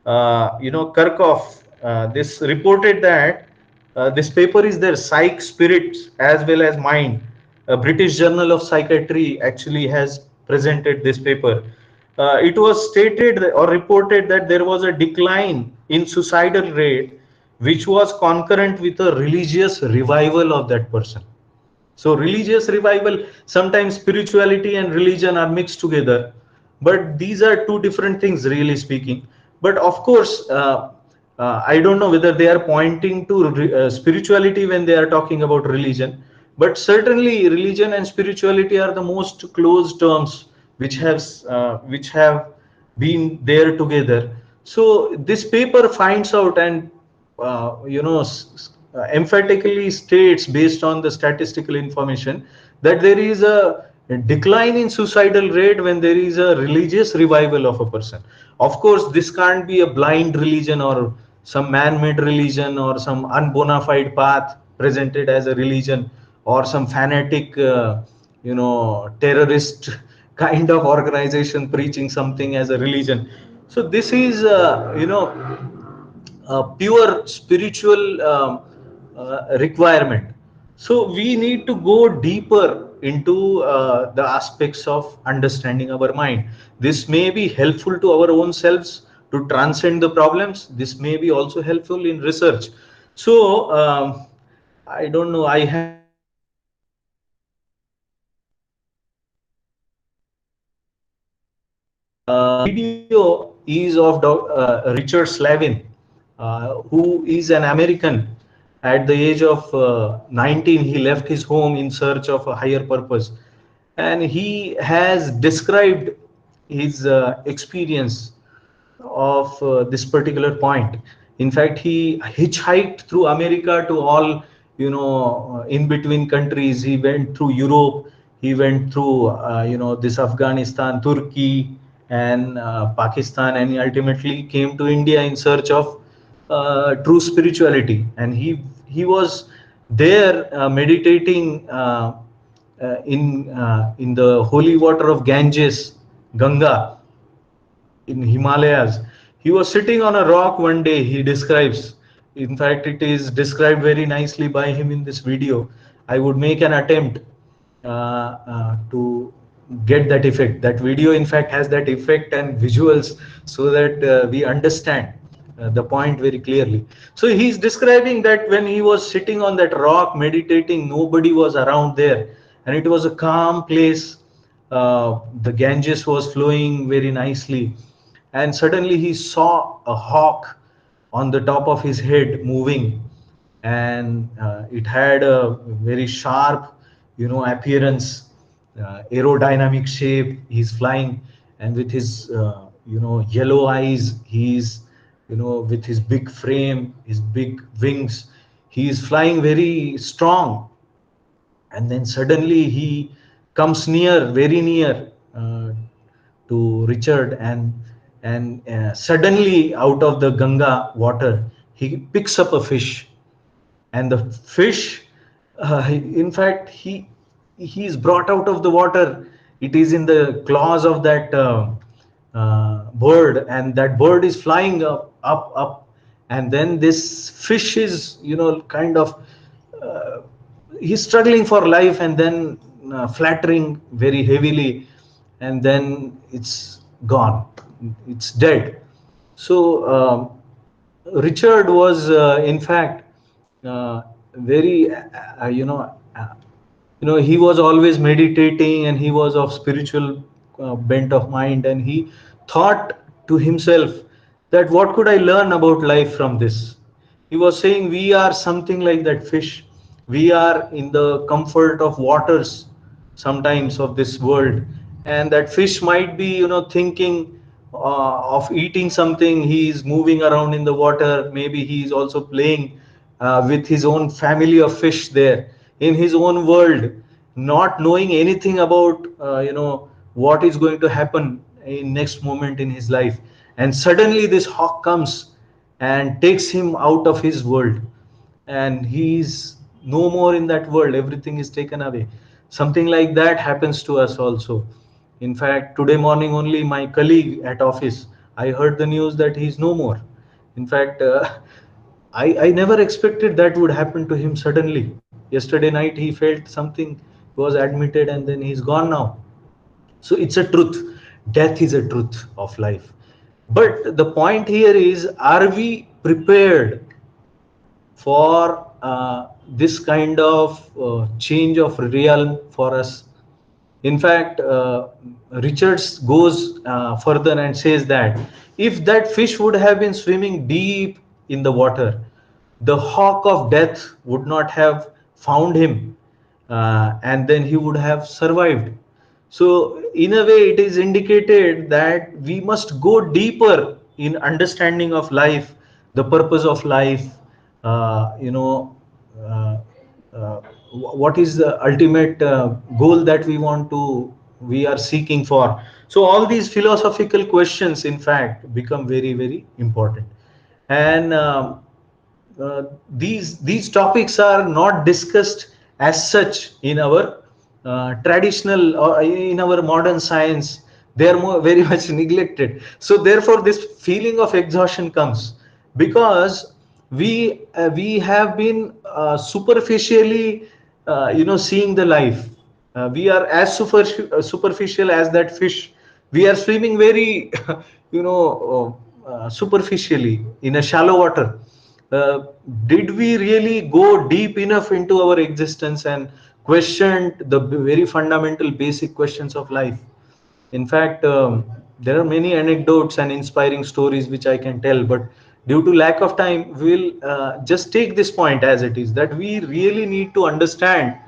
Kirchhoff, this reported that this paper is there, Psych, Spirits as well as Mind. A British Journal of Psychiatry actually has presented this paper. It was stated or reported that there was a decline in suicidal rate, which was concurrent with a religious revival of that person. So religious revival, sometimes spirituality and religion are mixed together, but these are two different things, really speaking. But of course, I don't know whether they are pointing to spirituality when they are talking about religion, but certainly religion and spirituality are the most close terms which have been there together. So this paper finds out and emphatically states, based on the statistical information, that there is a decline in suicidal rate when there is a religious revival of a person. Of course, this can't be a blind religion or some man-made religion or some unbona fide path presented as a religion or some fanatic terrorist kind of organization preaching something as a religion. So this is pure spiritual requirement. So we need to go deeper into the aspects of understanding our mind. This may be helpful to our own selves to transcend the problems. This may be also helpful in research. So I don't know. I have video is of Richard Slavin, who is an American. At the age of 19, he left his home in search of a higher purpose. And he has described his experience of this particular point. In fact, he hitchhiked through America to all, in between countries. He went through Europe. He went through, this Afghanistan, Turkey, and Pakistan, and he ultimately came to India in search of true spirituality. And he was there meditating in the holy water of Ganges, Ganga, in Himalayas. He was sitting on a rock one day, he describes. In fact, it is described very nicely by him in this video. I would make an attempt to get that effect. That video, in fact, has that effect and visuals so that we understand the point very clearly. So he's describing that when he was sitting on that rock meditating, nobody was around there, and it was a calm place. The Ganges was flowing very nicely, and suddenly he saw a hawk on the top of his head moving, and it had a very sharp, appearance, aerodynamic shape. He's flying, and with his, yellow eyes, he's, with his big frame, his big wings, he is flying very strong. And then suddenly he comes near, very near, to Richard, and suddenly out of the Ganga water he picks up a fish, and the fish, in fact, he is brought out of the water. It is in the claws of that bird, and that bird is flying up, and then this fish is, kind of, uh, he's struggling for life, and then flattering very heavily, and then it's gone, it's dead. So Richard was, in fact, very, he was always meditating, and he was of spiritual bent of mind, and he thought to himself that what could I learn about life from this. He was saying, we are something like that fish. We are in the comfort of waters sometimes of this world, and that fish might be, thinking of eating something. He is moving around in the water. Maybe he is also playing with his own family of fish there in his own world, not knowing anything about, what is going to happen in next moment in his life. And suddenly this hawk comes and takes him out of his world, and he's no more in that world. Everything is taken away. Something like that happens to us also. In fact, today morning only, my colleague at office, I heard the news that he's no more. In fact, I never expected that would happen to him suddenly. Yesterday night he felt something, was admitted, and then he's gone now. So it's a truth. Death is a truth of life. But the point here is, are we prepared for this kind of change of realm for us? In fact, Richards goes further and says that if that fish would have been swimming deep in the water, the hawk of death would not have found him, and then he would have survived. So, in a way, it is indicated that we must go deeper in understanding of life, the purpose of life, uh, you know, uh, uh, what is the ultimate goal that we are seeking for. So all these philosophical questions, in fact, become very, very important. And these topics are not discussed as such in our traditional or in our modern science. They are very much neglected. So therefore this feeling of exhaustion comes because we have been superficially seeing the life. We are as superficial as that fish. We are swimming very, superficially in a shallow water. Uh, did we really go deep enough into our existence and questioned the very fundamental basic questions of life? In fact, there are many anecdotes and inspiring stories which I can tell, but due to lack of time, we'll just take this point as it is, that we really need to understand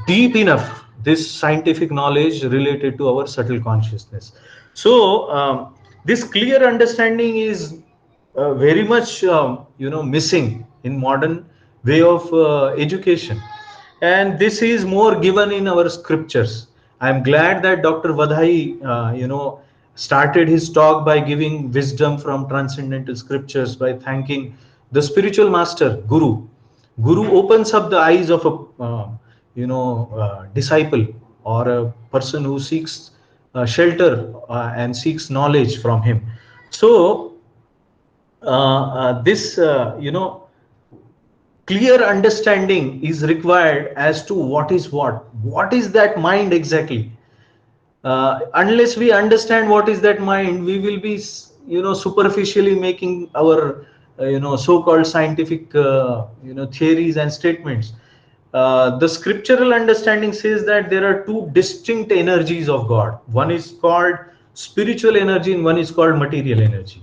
deep enough this scientific knowledge related to our subtle consciousness. So this clear understanding is very much missing in modern way of education, and this is more given in our scriptures. I'm glad that Dr. Vadhai started his talk by giving wisdom from transcendental scriptures, by thanking the spiritual master Guru. Guru opens up the eyes of a disciple or a person who seeks shelter and seeks knowledge from him. So this clear understanding is required as to what is that mind exactly. Unless we understand what is that mind, we will be superficially making our so-called scientific theories and statements. The scriptural understanding says that there are two distinct energies of God. One is called spiritual energy and one is called material energy.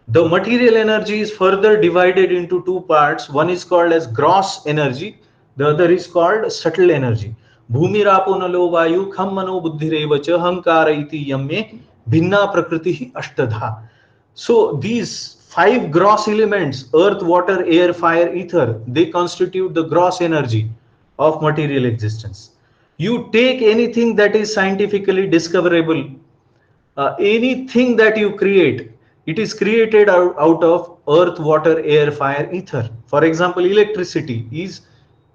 The material energy is further divided into two parts. One is called as gross energy, the other is called subtle energy. Bhumi rapo nalo vayu kham mano buddhireva cha hankara iti yamme bhinna prakriti ashtadha. So these five gross elements, earth, water, air, fire, ether, they constitute the gross energy of material existence. You take anything that is scientifically discoverable, anything that you create, it is created out of earth, water, air, fire, ether. For example, electricity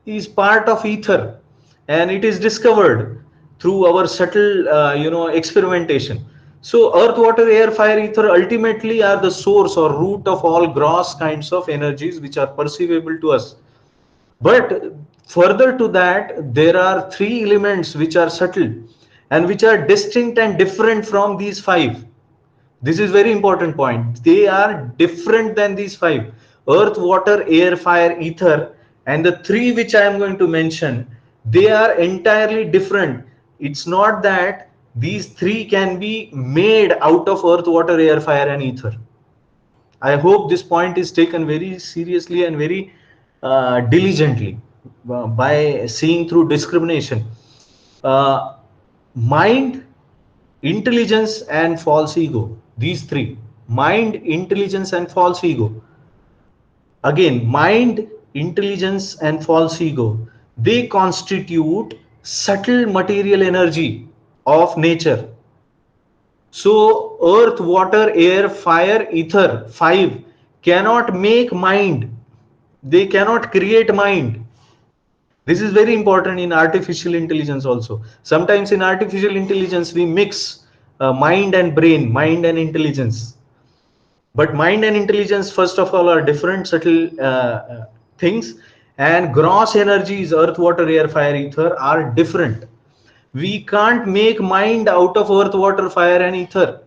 is part of ether, and it is discovered through our subtle experimentation. So earth, water, air, fire, ether ultimately are the source or root of all gross kinds of energies which are perceivable to us. But further to that, there are three elements which are subtle and which are distinct and different from these five. This is very important point. They are different than these five: earth, water, air, fire, ether. And the three which I am going to mention, they are entirely different. It's not that these three can be made out of earth, water, air, fire, and ether. I hope this point is taken very seriously and very diligently by seeing through discrimination. Uh, Mind, intelligence, and false ego. These three: mind, intelligence, and false ego. Again, mind, intelligence, and false ego, they constitute subtle material energy of nature. So earth, water, air, fire, ether, five cannot make mind. They cannot create mind. This is very important in artificial intelligence also. Sometimes in artificial intelligence, we mix mind and brain, mind and intelligence. But mind and intelligence, first of all, are different subtle things. And gross energies, earth, water, air, fire, ether, are different. We can't make mind out of earth, water, fire, and ether.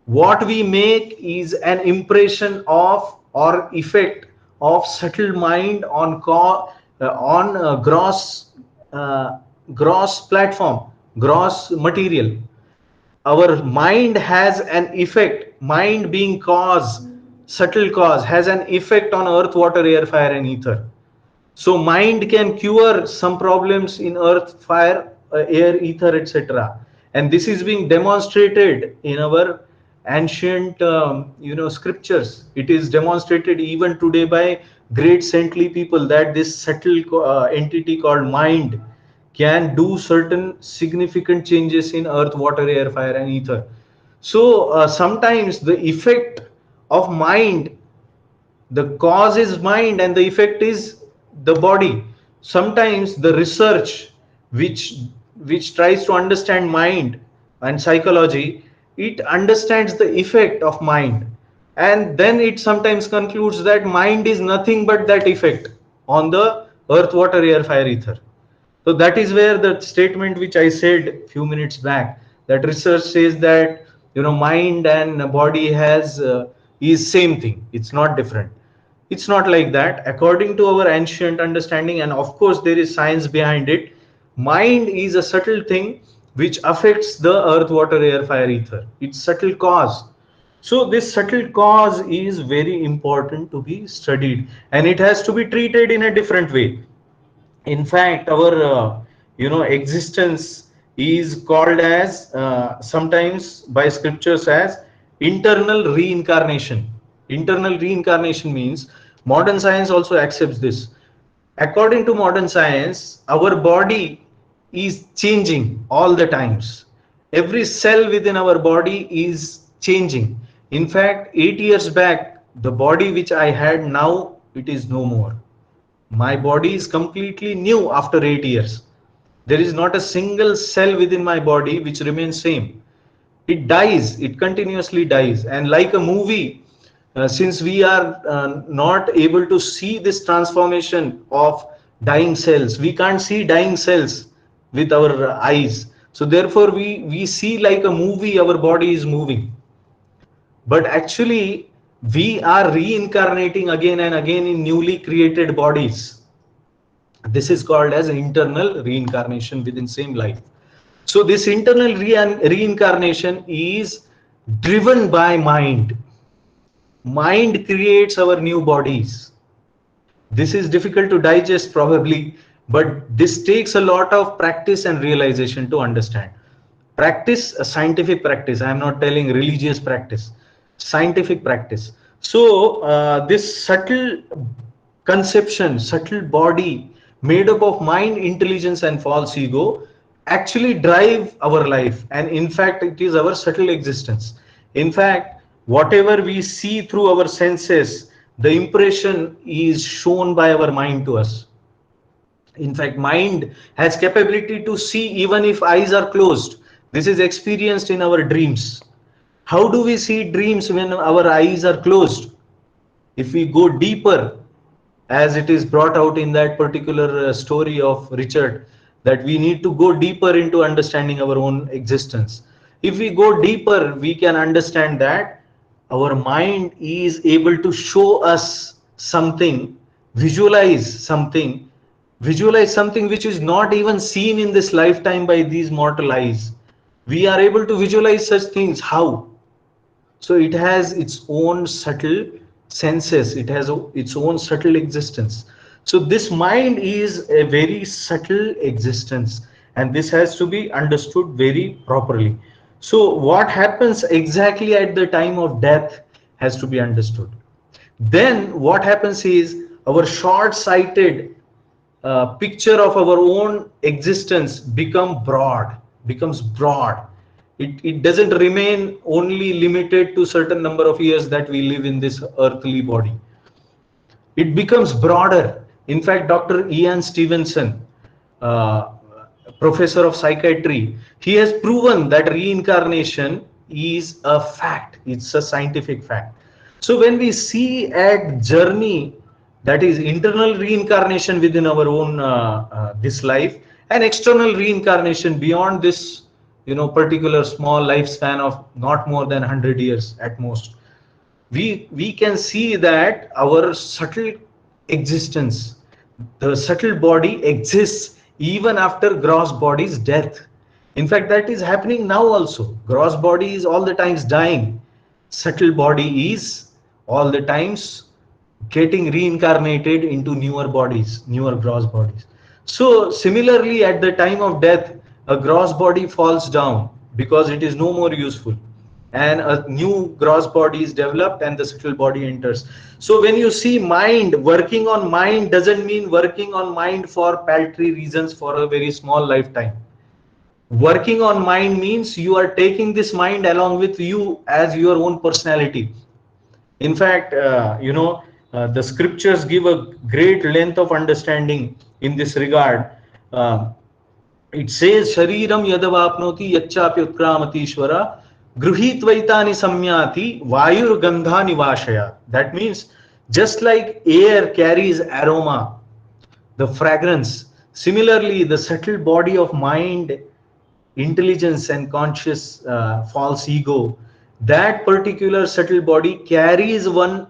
What we make is an impression of or effect of subtle mind on uh, gross platform, gross material. Our mind has an effect. Mind being cause, subtle cause, has an effect on earth, water, air, fire, and ether. So mind can cure some problems in earth, fire, air, ether, etc. And this is being demonstrated in our ancient scriptures. It is demonstrated even today by great saintly people that this subtle entity called mind can do certain significant changes in earth, water, air, fire, and ether. So sometimes the effect of mind, the cause is mind and the effect is the body. Sometimes the research which tries to understand mind and psychology, it understands the effect of mind, and then it sometimes concludes that mind is nothing but that effect on the earth, water, air, fire, ether. So that is where the statement which I said few minutes back, that research says that mind and body has is same thing. It's not different. It's not like that. According to our ancient understanding, and of course there is science behind it, mind is a subtle thing which affects the earth, water, air, fire, ether. It's subtle cause. So this subtle cause is very important to be studied, and it has to be treated in a different way. In fact, our existence is called as sometimes by scriptures as internal reincarnation. Internal reincarnation means modern science also accepts this. According to modern science, our body is changing all the times. Every cell within our body is changing. In fact, 8 years back, the body which I had now, it is no more. My body is completely new after 8 years. There is not a single cell within my body which remains same. It dies, it continuously dies. And like a movie, since we are not able to see this transformation of dying cells, we can't see dying cells with our eyes. So therefore we see like a movie, our body is moving, but actually we are reincarnating again and again in newly created bodies. This is called as internal reincarnation within same life. So this internal reincarnation is driven by mind. Mind creates our new bodies. This is difficult to digest probably, but this takes a lot of practice and realization to understand. Practice, a scientific practice. I am not telling religious practice, scientific practice. So this subtle conception, subtle body made up of mind, intelligence, and false ego actually drive our life. And in fact, it is our subtle existence. In fact, whatever we see through our senses, the impression is shown by our mind to us. In fact, mind has capability to see even if eyes are closed. This is experienced in our dreams. How do we see dreams when our eyes are closed? If we go deeper, as it is brought out in that particular story of Richard, that we need to go deeper into understanding our own existence. If we go deeper, we can understand that our mind is able to show us something, visualize something, visualize something which is not even seen in this lifetime by these mortal eyes. We are able to visualize such things. How? So it has its own subtle senses, it has its own subtle existence. So this mind is a very subtle existence, and this has to be understood very properly. So what happens exactly at the time of death has to be understood. Then what happens is our short-sighted picture of our own existence becomes broad. It doesn't remain only limited to certain number of years that we live in this earthly body. It becomes broader. In fact, Dr. Ian Stevenson, uh, professor of psychiatry, he has proven that reincarnation is a fact. It's a scientific fact. So when we see at journey, that is internal reincarnation within our own this life, and external reincarnation beyond this, particular small lifespan of not more than 100 years at most, we can see that our subtle existence, the subtle body exists even after gross body's death. In fact, that is happening now also. Gross body is all the times dying, subtle body is all the times getting reincarnated into newer bodies, newer gross bodies. So similarly, at the time of death, a gross body falls down because it is no more useful, and a new gross body is developed and the subtle body enters. So when you see mind, working on mind doesn't mean working on mind for paltry reasons for a very small lifetime. Working on mind means you are taking this mind along with you as your own personality. In fact, the scriptures give a great length of understanding in this regard. Uh, it says, Shariram yadavapnoti yachchapi utkramatishvara ishvara gruhitvaitani samyati vayur gandha nivashaya. That means just like air carries aroma, the fragrance, Similarly, the subtle body of mind, intelligence and conscious false ego, that particular subtle body carries one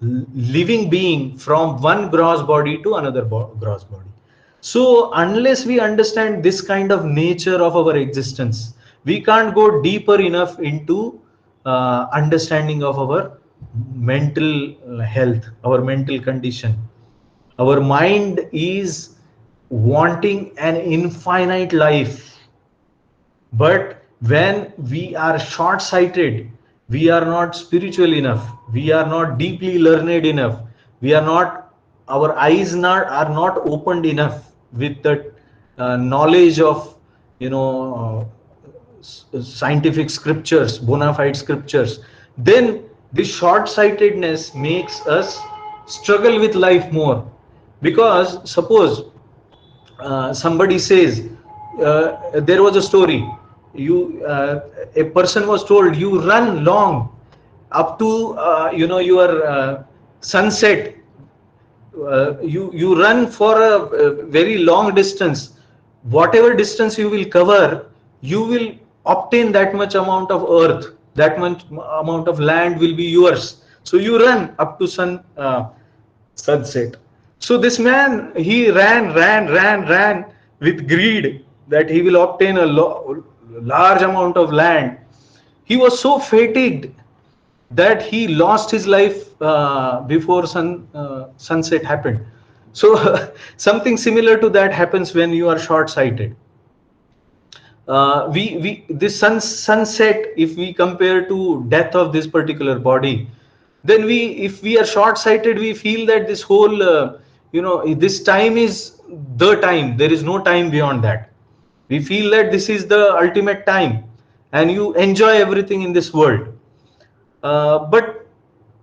living being from one gross body to another gross body. So unless we understand this kind of nature of our existence, we can't go deeper enough into understanding of our mental health, our mental condition. Our mind is wanting an infinite life, but when we are short sighted, we are not spiritual enough, we are not deeply learned enough, we are not, our eyes are not opened enough with the knowledge of, you know, scientific scriptures, bona fide scriptures, then this short sightedness makes us struggle with life more. Because suppose somebody says, there was a story, a person was told, you run long up to your sunset, you run for a very long distance, whatever distance you will cover, you will obtain that much amount of earth, that much amount of land will be yours. So you run up to sunset. So this man, he ran with greed that he will obtain a large amount of land. He was so fatigued that he lost his life before sunset happened. So something similar to that happens when you are short sighted. We this sunset, if we compare to death of this particular body, then we, if we are short sighted, we feel that this whole this time is the time, there is no time beyond that. We feel that this is the ultimate time and you enjoy everything in this world. But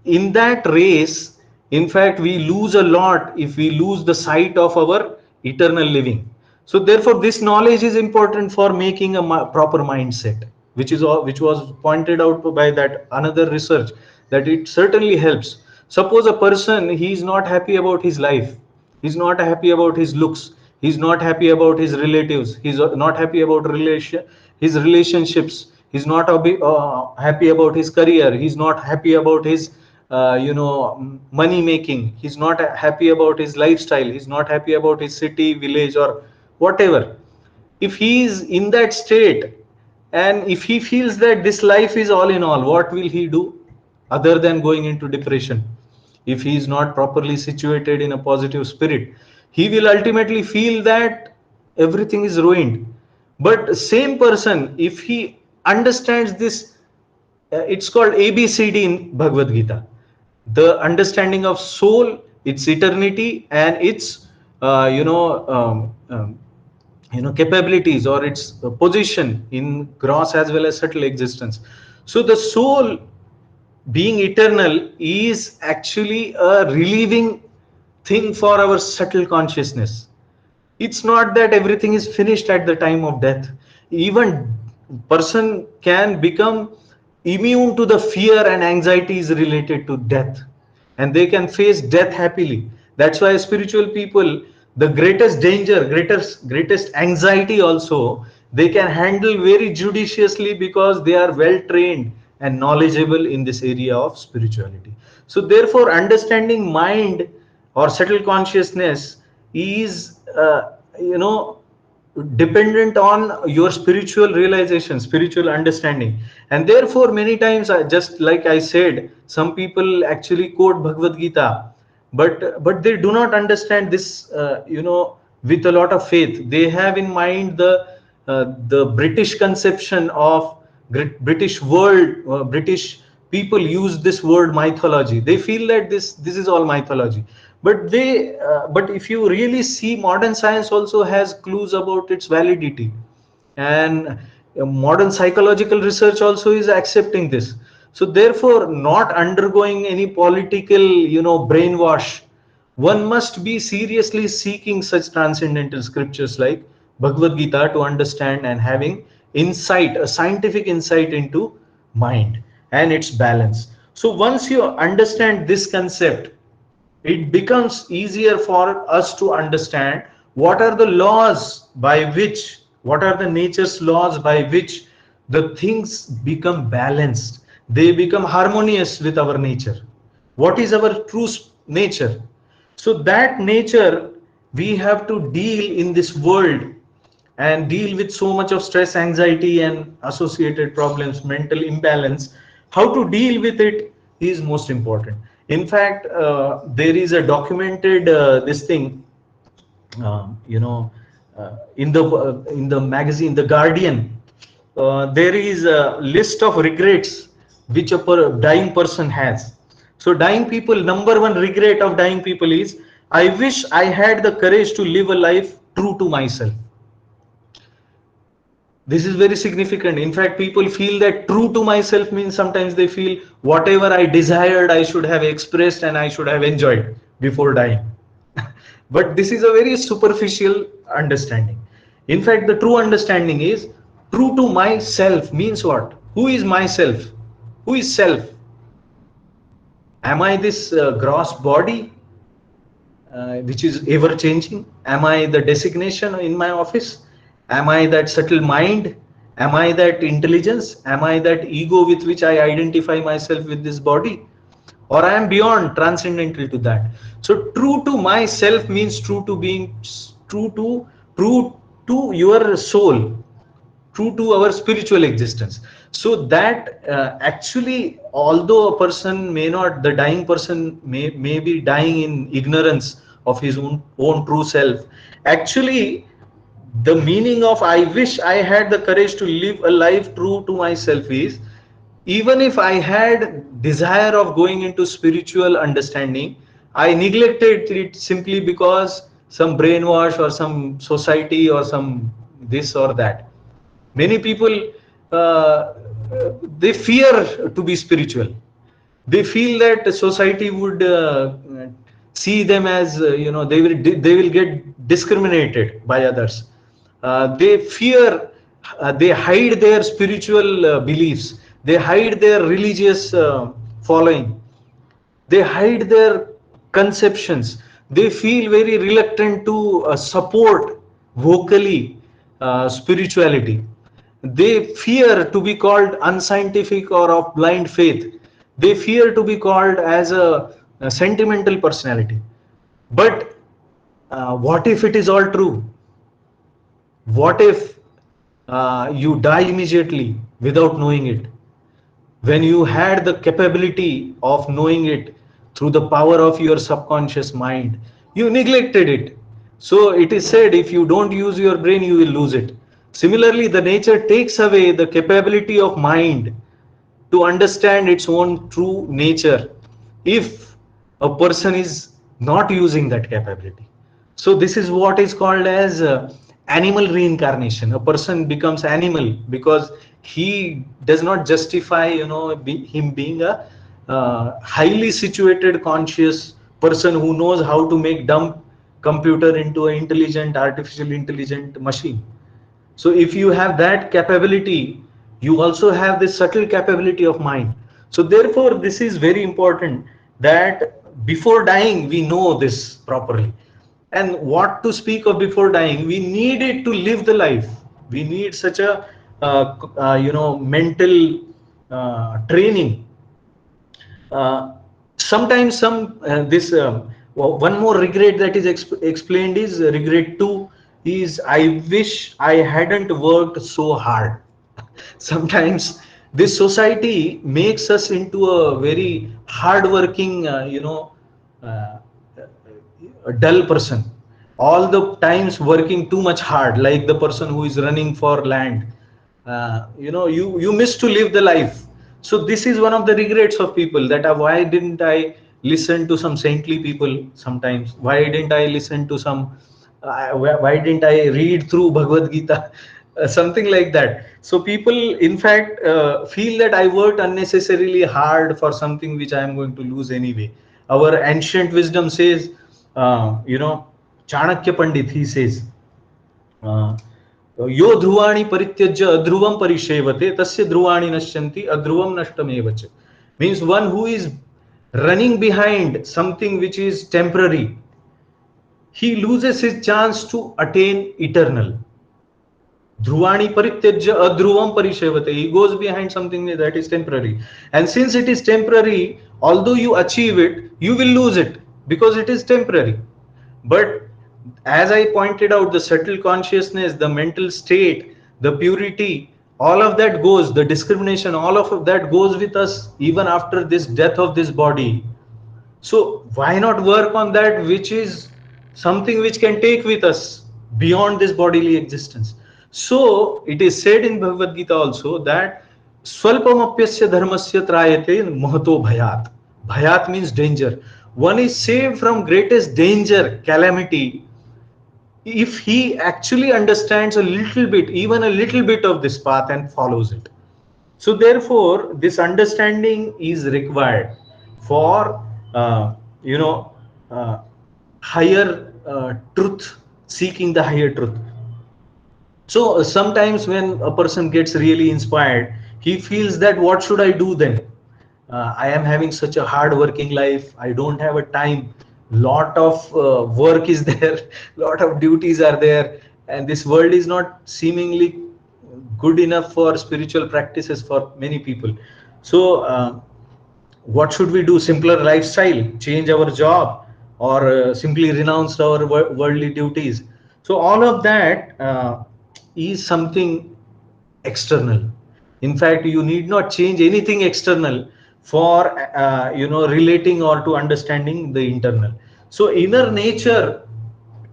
in that race, in fact, we lose a lot if we lose the sight of our eternal living. So therefore, this knowledge is important for making a proper mindset, which was pointed out by that another research, that it certainly helps. Suppose a person, he is not happy about his life, he's not happy about his looks, he's not happy about his relatives, he's not happy about his relationships, he's not happy about his career, he's not happy about his money making, he's not happy about his lifestyle, he's not happy about his city, village, or whatever. If he is in that state, and if he feels that this life is all in all, what will he do other than going into depression? If he is not properly situated in a positive spirit, he will ultimately feel that everything is ruined. But same person, if he understands this, it's called ABCD in Bhagavad Gita, the understanding of soul, its eternity, and its capabilities, or its position in gross as well as subtle existence. So the soul, being eternal, is actually a relieving thing for our subtle consciousness. It's not that everything is finished at the time of death. Even person can become immune to the fear and anxieties related to death, and they can face death happily. That's why spiritual people, the greatest danger, greatest anxiety also, they can handle very judiciously, because they are well trained and knowledgeable in this area of spirituality. So therefore, understanding mind or subtle consciousness is dependent on your spiritual realization, spiritual understanding. And therefore, many times, just like I said, some people actually quote Bhagavad Gita, but they do not understand this with a lot of faith. They have in mind the British conception of British world. British people use this word mythology. They feel that this is all mythology. But if you really see, modern science also has clues about its validity, and modern psychological research also is accepting this. So therefore, not undergoing any political brainwash, one must be seriously seeking such transcendental scriptures like Bhagavad Gita to understand, and having insight, a scientific insight into mind and its balance. So once you understand this concept, it becomes easier for us to understand what are the laws by which, what are the nature's laws by which the things become balanced, they become harmonious with our nature. What is our true nature? So that nature we have to deal in this world and deal with so much of stress, anxiety, and associated problems, mental imbalance. How to deal with it is most important. In fact, there is a documented this thing, you know, in the magazine, The Guardian. There is a list of regrets which a dying person has. So dying people, number one regret of dying people is, I wish I had the courage to live a life true to myself. This is very significant. In fact, people feel that true to myself means sometimes they feel whatever I desired I should have expressed and I should have enjoyed before dying. But this is a very superficial understanding. In fact, the true understanding is, true to myself means what? Who is myself? Who is self? Am I this gross body which is ever changing? Am I the designation in my office? Am I that subtle mind? Am I that intelligence? Am I that ego with which I identify myself with this body? Or I am beyond, transcendental to that? So true to myself means true to being, true to your soul, true to our spiritual existence. So that actually, although a person may not, the dying person may be dying in ignorance of his own true self, actually the meaning of I wish I had the courage to live a life true to myself is, even if I had desire of going into spiritual understanding, I neglected it simply because some brainwash or some society or some this or that. Many people, uh, they fear to be spiritual. They feel that society would see them as, they will get discriminated by others. They fear, they hide their spiritual beliefs, they hide their religious following, they hide their conceptions. They feel very reluctant to support vocally spirituality. They fear to be called unscientific or of blind faith. They fear to be called as a sentimental personality. But what if it is all true? What if you die immediately without knowing it? When you had the capability of knowing it through the power of your subconscious mind, you neglected it. So it is said, if you don't use your brain, you will lose it. Similarly, the nature takes away the capability of mind to understand its own true nature if a person is not using that capability. So this is what is called as animal reincarnation. A person becomes animal because he does not justify, him being a highly situated conscious person who knows how to make dumb computer into an intelligent, artificial intelligent machine. So if you have that capability, you also have this subtle capability of mind. So therefore, this is very important that before dying, we know this properly. And what to speak of before dying, we need it to live the life. We need such a, mental training. Sometimes this one more regret that is explained is regret 2 is, I wish I hadn't worked so hard. Sometimes this society makes us into a very hardworking, uh, a dull person, all the times working too much hard, like the person who is running for land. You miss to live the life. So this is one of the regrets of people, that why didn't I listen to some saintly people sometimes? Why didn't I listen to some why didn't I read through Bhagavad Gita? Something like that. So people, in fact, feel that I worked unnecessarily hard for something which I am going to lose anyway. Our ancient wisdom says, Chanakya Pandit, he says, यो ध्रुवाणि परित्यज्य अध्रुवम परिसेवते तस्य ध्रुवाणि नश्यन्ति अध्रुवम नष्टमेव च. Means one who is running behind something which is temporary, he loses his chance to attain eternal. Dhruvani parityajya adhruvam parishevate. He goes behind something that is temporary. And since it is temporary, although you achieve it, you will lose it because it is temporary. But as I pointed out, the subtle consciousness, the mental state, the purity, all of that goes, the discrimination, all of that goes with us even after this death of this body. So why not work on that which is something which can take with us beyond this bodily existence? So it is said in Bhagavad Gita also that swalpamapyasya dharmasya trayate mahato bhayat. Bhayat means danger. One is saved from greatest danger, calamity, if he actually understands a little bit, even a little bit of this path and follows it. So therefore, this understanding is required for you know higher truth, seeking the higher truth. So sometimes when a person gets really inspired, he feels that what should I do then? I am having such a hard working life. I don't have a time. Lot of work is there. Lot of duties are there, and this world is not seemingly good enough for spiritual practices for many people. So what should we do? Simpler lifestyle, change our job, or simply renounce our worldly duties? So all of that is something external. In fact, you need not change anything external for relating or to understanding the internal. So inner nature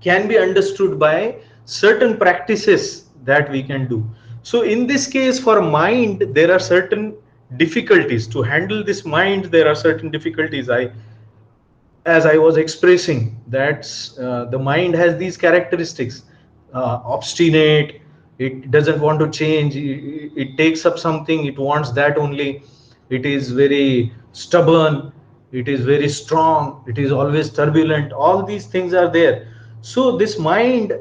can be understood by certain practices that we can do. So in this case, for mind, there are certain difficulties to handle this mind. There are certain difficulties. As I was expressing, that the mind has these characteristics: obstinate, it doesn't want to change, it takes up something, it wants that only, it is very stubborn, it is very strong, it is always turbulent. All these things are there. So this mind,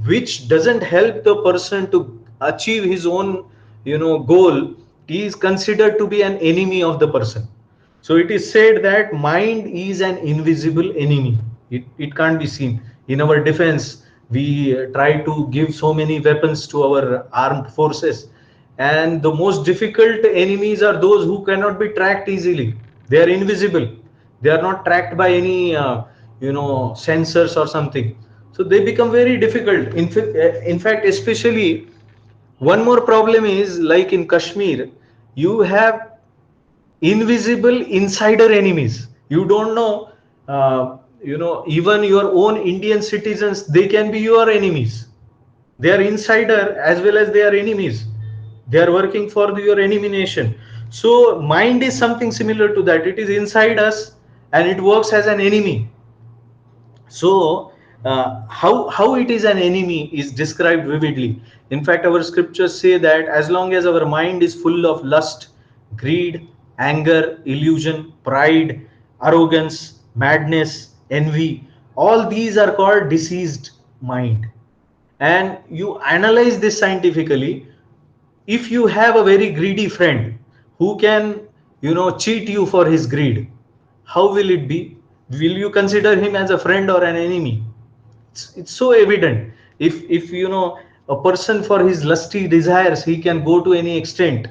which doesn't help the person to achieve his own goal, is considered to be an enemy of the person. So it is said that mind is an invisible enemy. It can't be seen. In our defense, we try to give so many weapons to our armed forces. And the most difficult enemies are those who cannot be tracked easily. They are invisible. They are not tracked by any, sensors or something. So they become very difficult. In fact, especially one more problem is like in Kashmir, you have invisible insider enemies. You don't know, even your own Indian citizens, they can be your enemies. They are insider as well as they are enemies. They are working for your enemy nation. So mind is something similar to that. It is inside us and it works as an enemy. So how it is an enemy is described vividly. In fact, our scriptures say that as long as our mind is full of lust, greed, anger, illusion, pride, arrogance, madness, envy, all these are called diseased mind. And you analyze this scientifically. If you have a very greedy friend who can cheat you for his greed, how will it be? Will you consider him as a friend or an enemy? It's so evident. If a person for his lusty desires, he can go to any extent.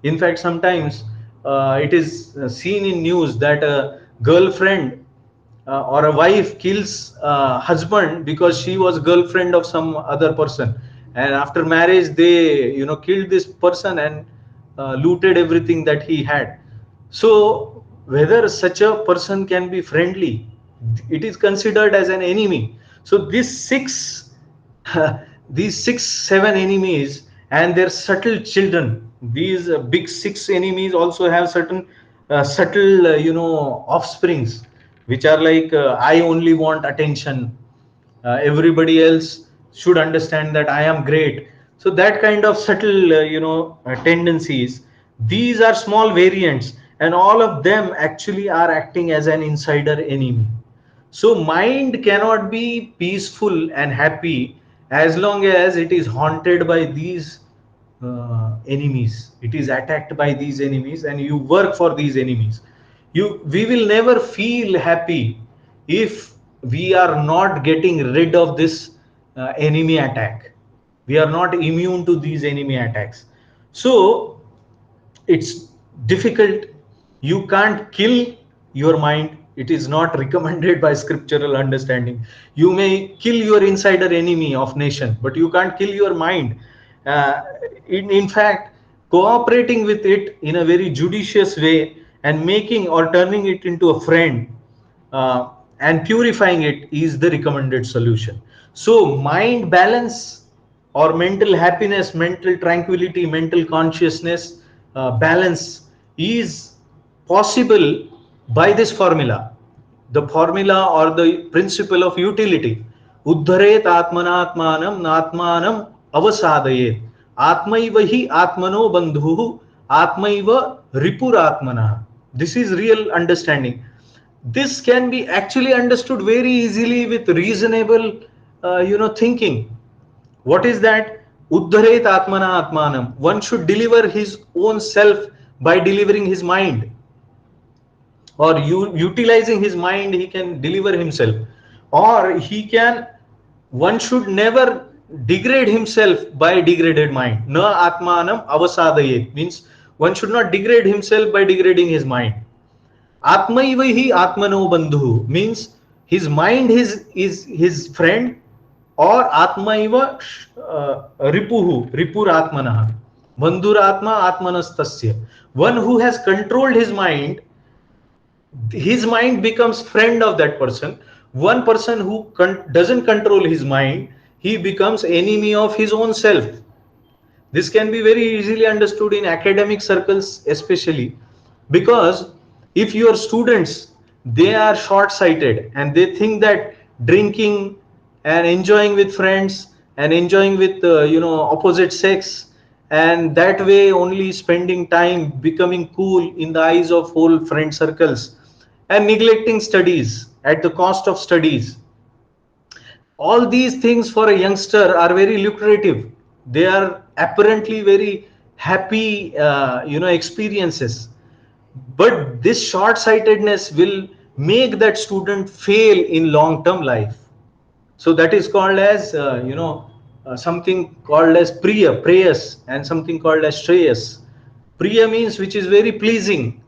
In fact, sometimes it is seen in news that a girlfriend or a wife kills husband because she was girlfriend of some other person, and after marriage they killed this person and looted everything that he had. So whether such a person can be friendly, it is considered as an enemy. So these six these 6 7 enemies and their subtle children, these big six enemies also have certain subtle offsprings, which are like, I only want attention, everybody else should understand that I am great. So that kind of subtle tendencies, these are small variants, and all of them actually are acting as an insider enemy. So mind cannot be peaceful and happy as long as it is haunted by these enemies. It is attacked by these enemies, and you work for these enemies. We will never feel happy if we are not getting rid of this enemy attack. We are not immune to these enemy attacks. So it's difficult. You can't kill your mind. It is not recommended by scriptural understanding. You may kill your insider enemy of nation, but you can't kill your mind. uh, in fact, cooperating with it in a very judicious way and making or turning it into a friend, uh, and purifying it is the recommended solution. So mind balance or mental happiness, mental tranquility, mental consciousness, balance is possible by this formula, the formula or the principle of utility. Uddharet atmanatmanam natmanam avasadayet. Atmaiva hi atmano bandhu atmaiva ripuratmana. This is real understanding. This can be actually understood very easily with reasonable thinking. What is that? Uddharet atmana atmanam. One should deliver his own self by delivering his mind, or utilizing his mind he can deliver himself, or he can, one should never degrade himself by degraded mind. Na atmanam avasadayet means one should not degrade himself by degrading his mind. Atmaiva hi atmano bandhu means his mind is his friend, or atmaiva ripuhu ripuratmanah bandhuratma atmanastasya. One who has controlled his mind becomes friend of that person. One person who doesn't control his mind, he becomes enemy of his own self. This can be very easily understood in academic circles, especially because if your students, they are short sighted and they think that drinking and enjoying with friends and enjoying with opposite sex, and that way only spending time becoming cool in the eyes of whole friend circles, and neglecting studies at the cost of studies, all these things for a youngster are very lucrative. They are apparently very happy experiences, but this short sightedness will make that student fail in long term life. So that is called as something called as priya prayas, and something called as shreyas. Priya means which is very pleasing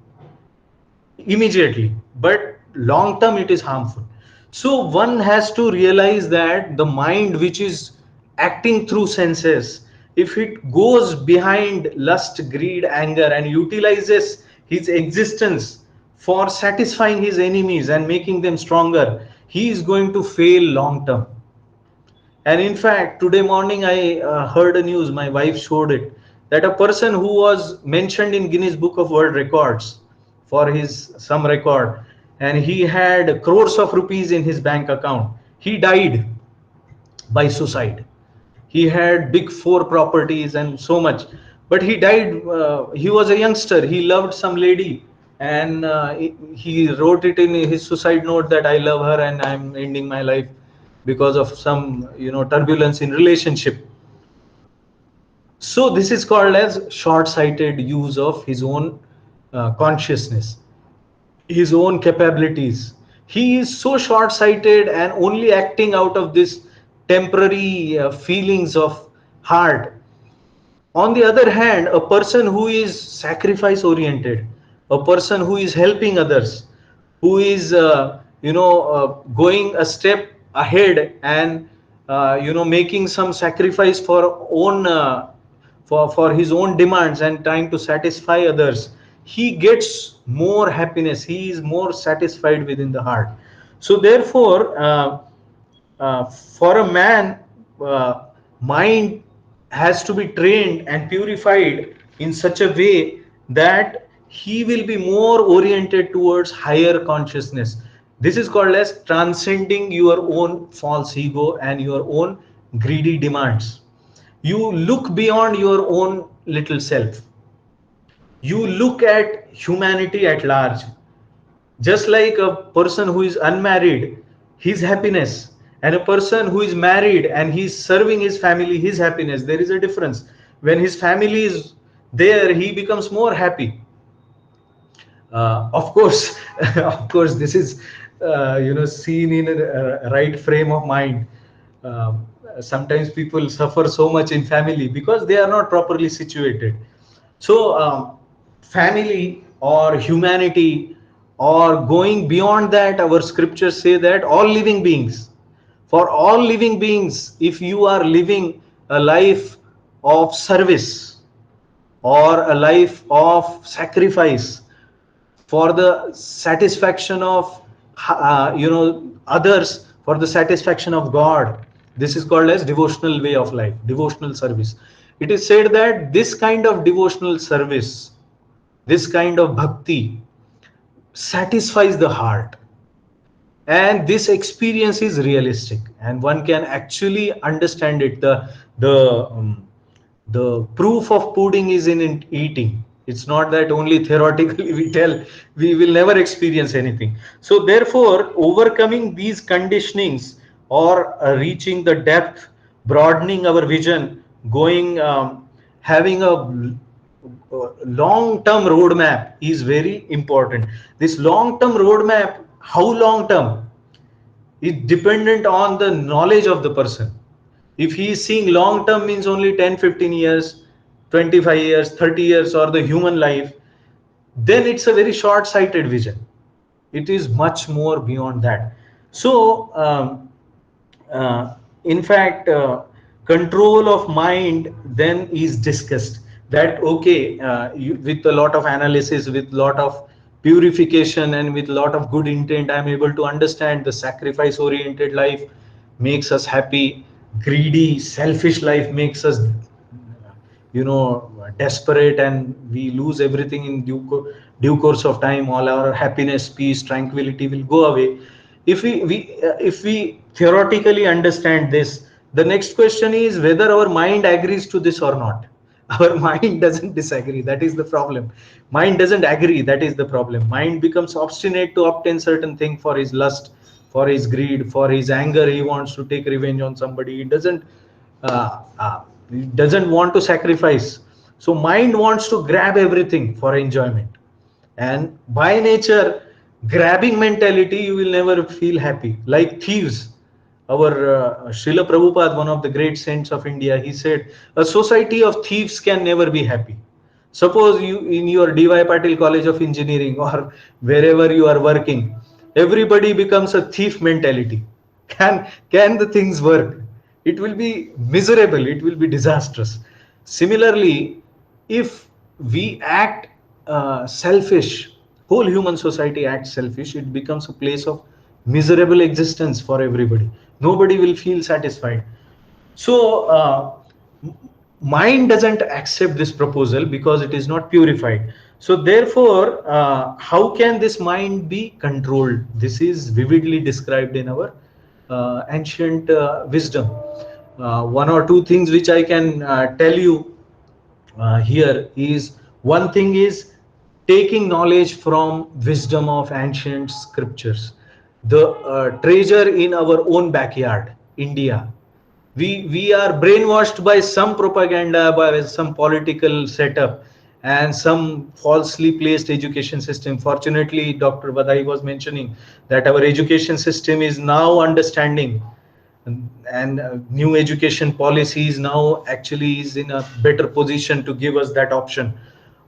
immediately, but long term it is harmful. So one has to realize that the mind which is acting through senses, if it goes behind lust, greed, anger, and utilizes his existence for satisfying his enemies and making them stronger, he is going to fail long term. And in fact, today morning I heard a news, my wife showed it, that a person who was mentioned in Guinness Book of World Records for his some record, and he had crores of rupees in his bank account, he died by suicide. He had big four properties and so much, but he died. He was a youngster. He loved some lady, and he wrote it in his suicide note that I love her and I'm ending my life because of some turbulence in relationship. So this is called as short-sighted use of his own consciousness, his own capabilities. He is so short-sighted and only acting out of this temporary feelings of heart. On the other hand, a person who is sacrifice oriented, a person who is helping others, who is going a step ahead and making some sacrifice for own for his own demands and trying to satisfy others, he gets more happiness, he is more satisfied within the heart. So therefore, for a man, mind has to be trained and purified in such a way that he will be more oriented towards higher consciousness. This is called as transcending your own false ego and your own greedy demands. You look beyond your own little self. You look at humanity at large. Just like a person who is unmarried, his happiness, and a person who is married and he's serving his family, his happiness, there is a difference. When his family is there, he becomes more happy. Of course, of course, this is seen in a right frame of mind. Sometimes people suffer so much in family because they are not properly situated. So family or humanity, or going beyond that, our scriptures say that all living beings, for all living beings, if you are living a life of service or a life of sacrifice for the satisfaction of others, for the satisfaction of God, this is called as devotional way of life, devotional service. It is said that this kind of devotional service, this kind of bhakti satisfies the heart, and this experience is realistic and one can actually understand it. The proof of pudding is in eating. It's not that only theoretically we tell, we will never experience anything. So therefore, overcoming these conditionings, or reaching the depth, broadening our vision, going having a long term roadmap is very important. This long term roadmap, how long term, is dependent on the knowledge of the person. If he is seeing long term means only 10, 15 years, 25 years, 30 years, or the human life, then it's a very short sighted vision. It is much more beyond that. So in fact, control of mind then is discussed, that okay, with a lot of analysis, with lot of purification, and with lot of good intent, I am able to understand the sacrifice oriented life makes us happy, greedy selfish life makes us desperate, and we lose everything in due course of time. All our happiness, peace, tranquility will go away. If we theoretically understand this, the next question is whether our mind agrees to this or not. Our mind doesn't disagree, that is the problem. Mind doesn't agree, that is the problem. Mind becomes obstinate to obtain certain thing for his lust, for his greed, for his anger. He wants to take revenge on somebody. Uh, uh, he doesn't want to sacrifice. So mind wants to grab everything for enjoyment, and by nature, grabbing mentality, you will never feel happy. Like thieves, our Srila Prabhupada, one of the great saints of India, he said, a society of thieves can never be happy. Suppose you in your DY Patil College of Engineering, or wherever you are working, everybody becomes a thief mentality. Can the things work? It will be miserable, it will be disastrous. Similarly, if we act selfish, whole human society acts selfish, it becomes a place of miserable existence for everybody. Nobody will feel satisfied. So mind doesn't accept this proposal because it is not purified. So therefore, how can this mind be controlled? This is vividly described in our ancient wisdom. One or two things which I can tell you here is, one thing is taking knowledge from wisdom of ancient scriptures, the treasure in our own backyard, India. We are brainwashed by some propaganda, by some political setup, and some falsely placed education system. Fortunately, Dr. Vadai was mentioning that our education system is now understanding, and new education policies now actually is in a better position to give us that option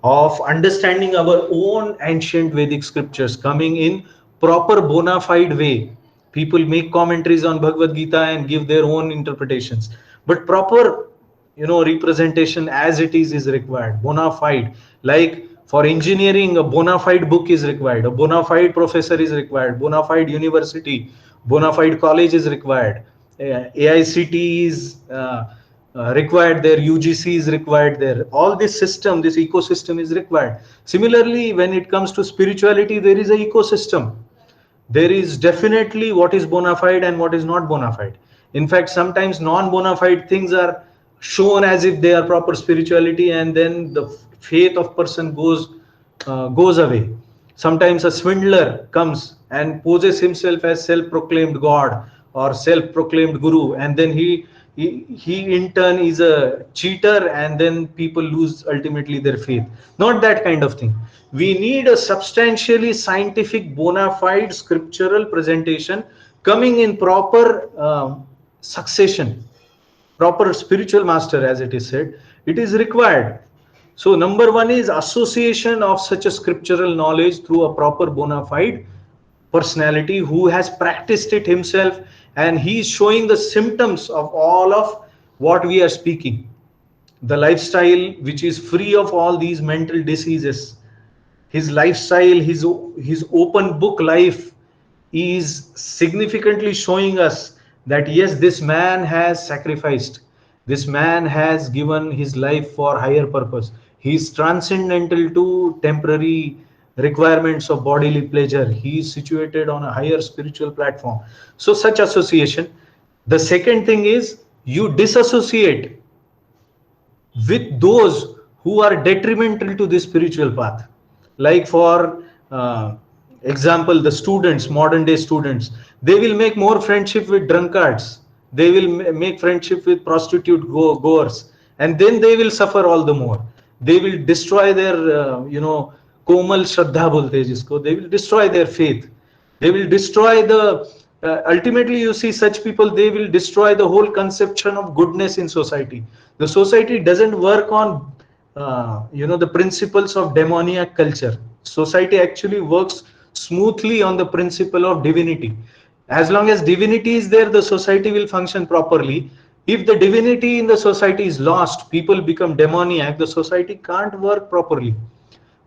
of understanding our own ancient Vedic scriptures coming in proper bona fide way. People make commentaries on Bhagavad Gita and give their own interpretations, but proper representation as it is required, bona fide. Like for engineering, a bona fide book is required, a bona fide professor is required, bona fide university, bona fide college is required, AICT is required there, UGC is required there. All this system, this ecosystem is required. Similarly, when it comes to spirituality, there is a ecosystem. There is definitely what is bona fide and what is not bona fide. In fact, sometimes non bona fide things are shown as if they are proper spirituality, and then the faith of person goes away. Sometimes a swindler comes and poses himself as self proclaimed god or self proclaimed guru, and then he he in turn is a cheater, and then people lose ultimately their faith. Not that kind of thing. We need a substantially scientific, bona fide scriptural presentation coming in proper succession, proper spiritual master, as it is said. It is required. So number one is association of such a scriptural knowledge through a proper bona fide personality who has practiced it himself, and he is showing the symptoms of all of what we are speaking. The lifestyle which is free of all these mental diseases, his lifestyle, his open book life is significantly showing us that yes, this man has sacrificed, this man has given his life for higher purpose. He is transcendental to temporary requirements of bodily pleasure. He is situated on a higher spiritual platform. So such association. The second thing is you disassociate with those who are detrimental to this spiritual path. Like for example, the students, modern day students, they will make more friendship with drunkards, they will make friendship with prostitute goers, and then they will suffer all the more. They will destroy their komal shraddha bolte hai jisko, they will destroy their faith. They will destroy the ultimately, you see, such people, they will destroy the whole conception of goodness in society. The society doesn't work on the principles of demoniac culture. Society actually works smoothly on the principle of divinity. As long as divinity is there, the society will function properly. If the divinity in the society is lost, people become demoniac, the society can't work properly.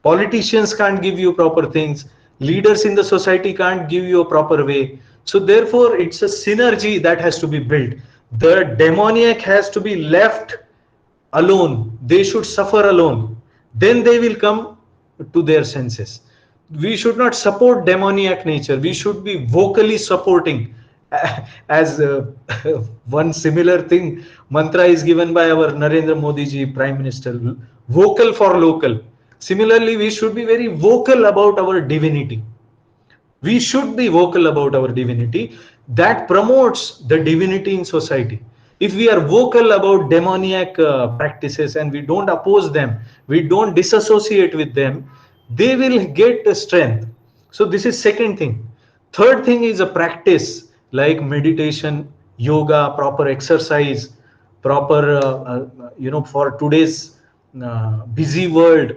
Politicians can't give you proper things, leaders in the society can't give you a proper way. So therefore it's a synergy that has to be built. The demoniac has to be left alone, they should suffer alone, then they will come to their senses. We should not support demoniac nature, we should be vocally supporting. As one similar thing mantra is given by our Narendra Modi ji, Prime Minister, vocal for local. Similarly, we should be very vocal about our divinity. We should be vocal about our divinity. That promotes the divinity in society. If we are vocal about demoniac practices and we don't oppose them, we don't disassociate with them, they will get strength. So this is second thing. Third thing is a practice like meditation, yoga, proper exercise, proper for today's busy world,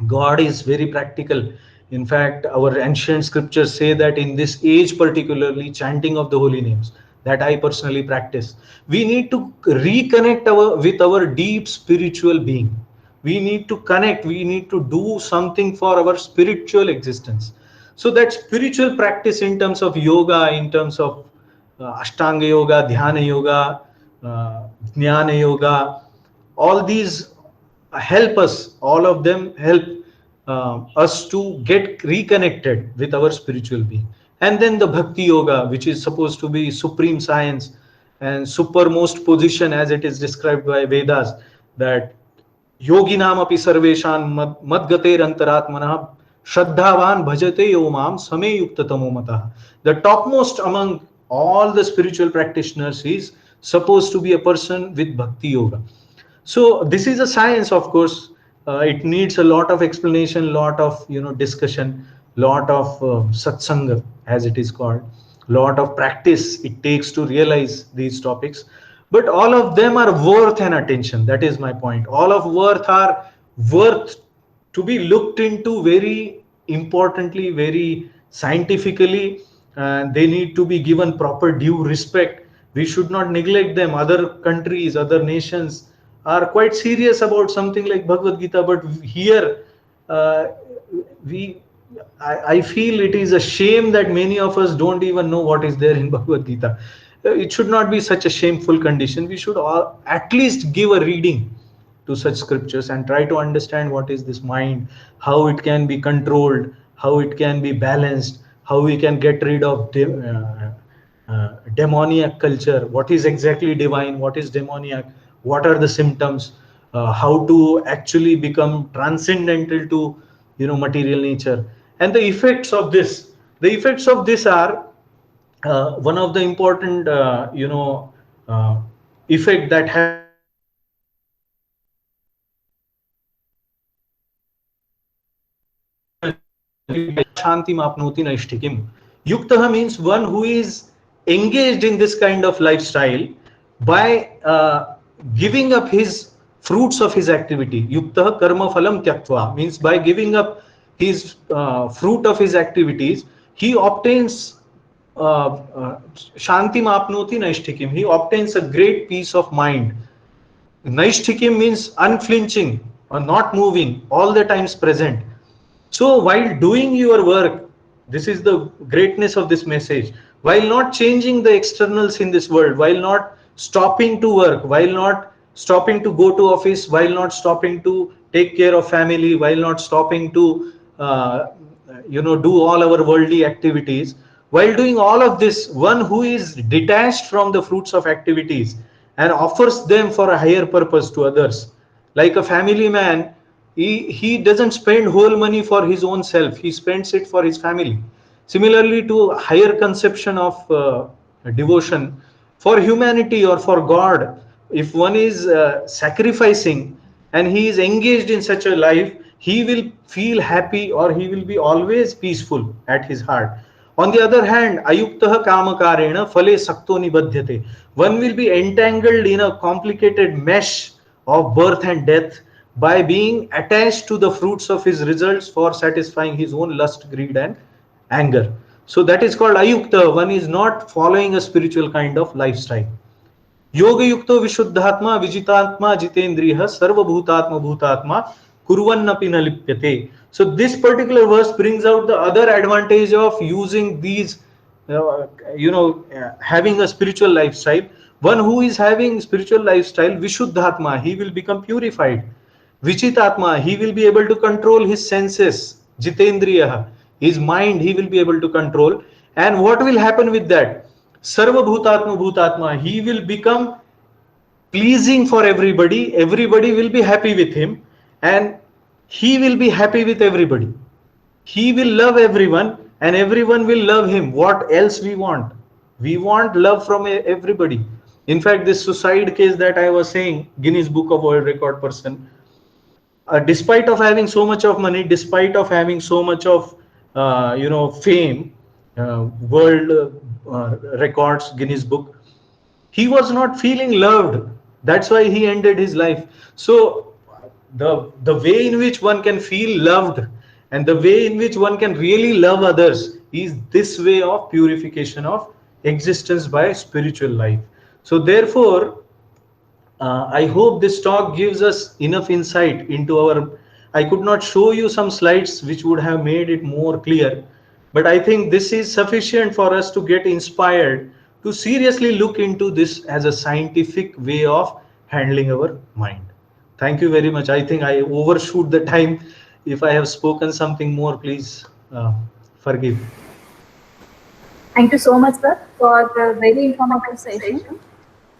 God is very practical. In fact, our ancient scriptures say that in this age, particularly chanting of the holy names, that I personally practice. We need to reconnect with our deep spiritual being. We need to connect. We need to do something for our spiritual existence. So that spiritual practice in terms of yoga, in terms of Ashtanga yoga, Dhyana yoga, Jnana yoga, all these help us, all of them help us to get reconnected with our spiritual being. And then the Bhakti Yoga, which is supposed to be supreme science and supermost position as it is described by Vedas, that yoginam api sarveshan madgater antaratmanah shraddhavan bhajate yomam same yuktatamo matah. The topmost among all the spiritual practitioners is supposed to be a person with Bhakti Yoga. So this is a science, of course. It needs a lot of explanation, lot of discussion, lot of satsanga, as it is called, lot of practice it takes to realize these topics. But all of them are worth an attention. That is my point. All of worth are worth to be looked into very importantly, very scientifically. They need to be given proper due respect. We should not neglect them. Other countries, other nations are quite serious about something like Bhagavad Gita, but here I feel it is a shame that many of us don't even know what is there in Bhagavad Gita. It should not be such a shameful condition. We should all at least give a reading to such scriptures and try to understand what is this mind, how it can be controlled, how it can be balanced, how we can get rid of demoniac culture, what is exactly divine, what is demoniac, what are the symptoms, how to actually become transcendental to material nature, and the effects of this. The effects of this are one of the important uh, effect that has Shantim apnoti naishtikim. Yuktah means one who is engaged in this kind of lifestyle by giving up his fruits of his activity. Yuktah karma phalam tyaktva means by giving up his fruit of his activities, he obtains Shantim apnoti naishtikim. He obtains a great peace of mind. Naishtikim means unflinching or not moving, all the times present. So while doing your work, this is the greatness of this message. While not changing the externals in this world, while not stopping to work, while not stopping to go to office, while not stopping to take care of family, while not stopping to do all our worldly activities, while doing all of this, one who is detached from the fruits of activities and offers them for a higher purpose to others, like a family man, he doesn't spend whole money for his own self, he spends it for his family. Similarly, to higher conception of devotion for humanity or for God, if one is sacrificing and he is engaged in such a life, he will feel happy or he will be always peaceful at his heart. On the other hand, ayuktah kamakarena phale sakto nibadhyate. One will be entangled in a complicated mesh of birth and death by being attached to the fruits of his results for satisfying his own lust, greed, and anger. So that is called ayukta. One is not following a spiritual kind of lifestyle. Yoga yukto vishuddhatma vijitatma jitendriya sarvabhutatma bhutatma kurvannapi na lipyate. So this particular verse brings out the other advantage of using these, having a spiritual lifestyle. One who is having spiritual lifestyle, vishuddhatma, he will become purified. Vichitatma, he will be able to control his senses. Jitendriya, his mind, he will be able to control. And what will happen with that? Sarva bhutatma bhutatma, he will become pleasing for everybody. Everybody will be happy with him, and he will be happy with everybody. He will love everyone, and everyone will love him. What else we want? We want love from everybody. In fact, this suicide case that I was saying, Guinness Book of World Record person, despite of having so much of money, despite of having so much of fame, world records, Guinness Book, he was not feeling loved. That's why he ended his life. So the way in which one can feel loved and the way in which one can really love others is this way of purification of existence by spiritual life. So therefore, I hope this talk gives us enough insight into our. I could not show you some slides which would have made it more clear, but I think this is sufficient for us to get inspired to seriously look into this as a scientific way of handling our mind. Thank you very much. I think I overshoot the time. If I have spoken something more, please forgive. Thank you so much, sir, for the very informative session.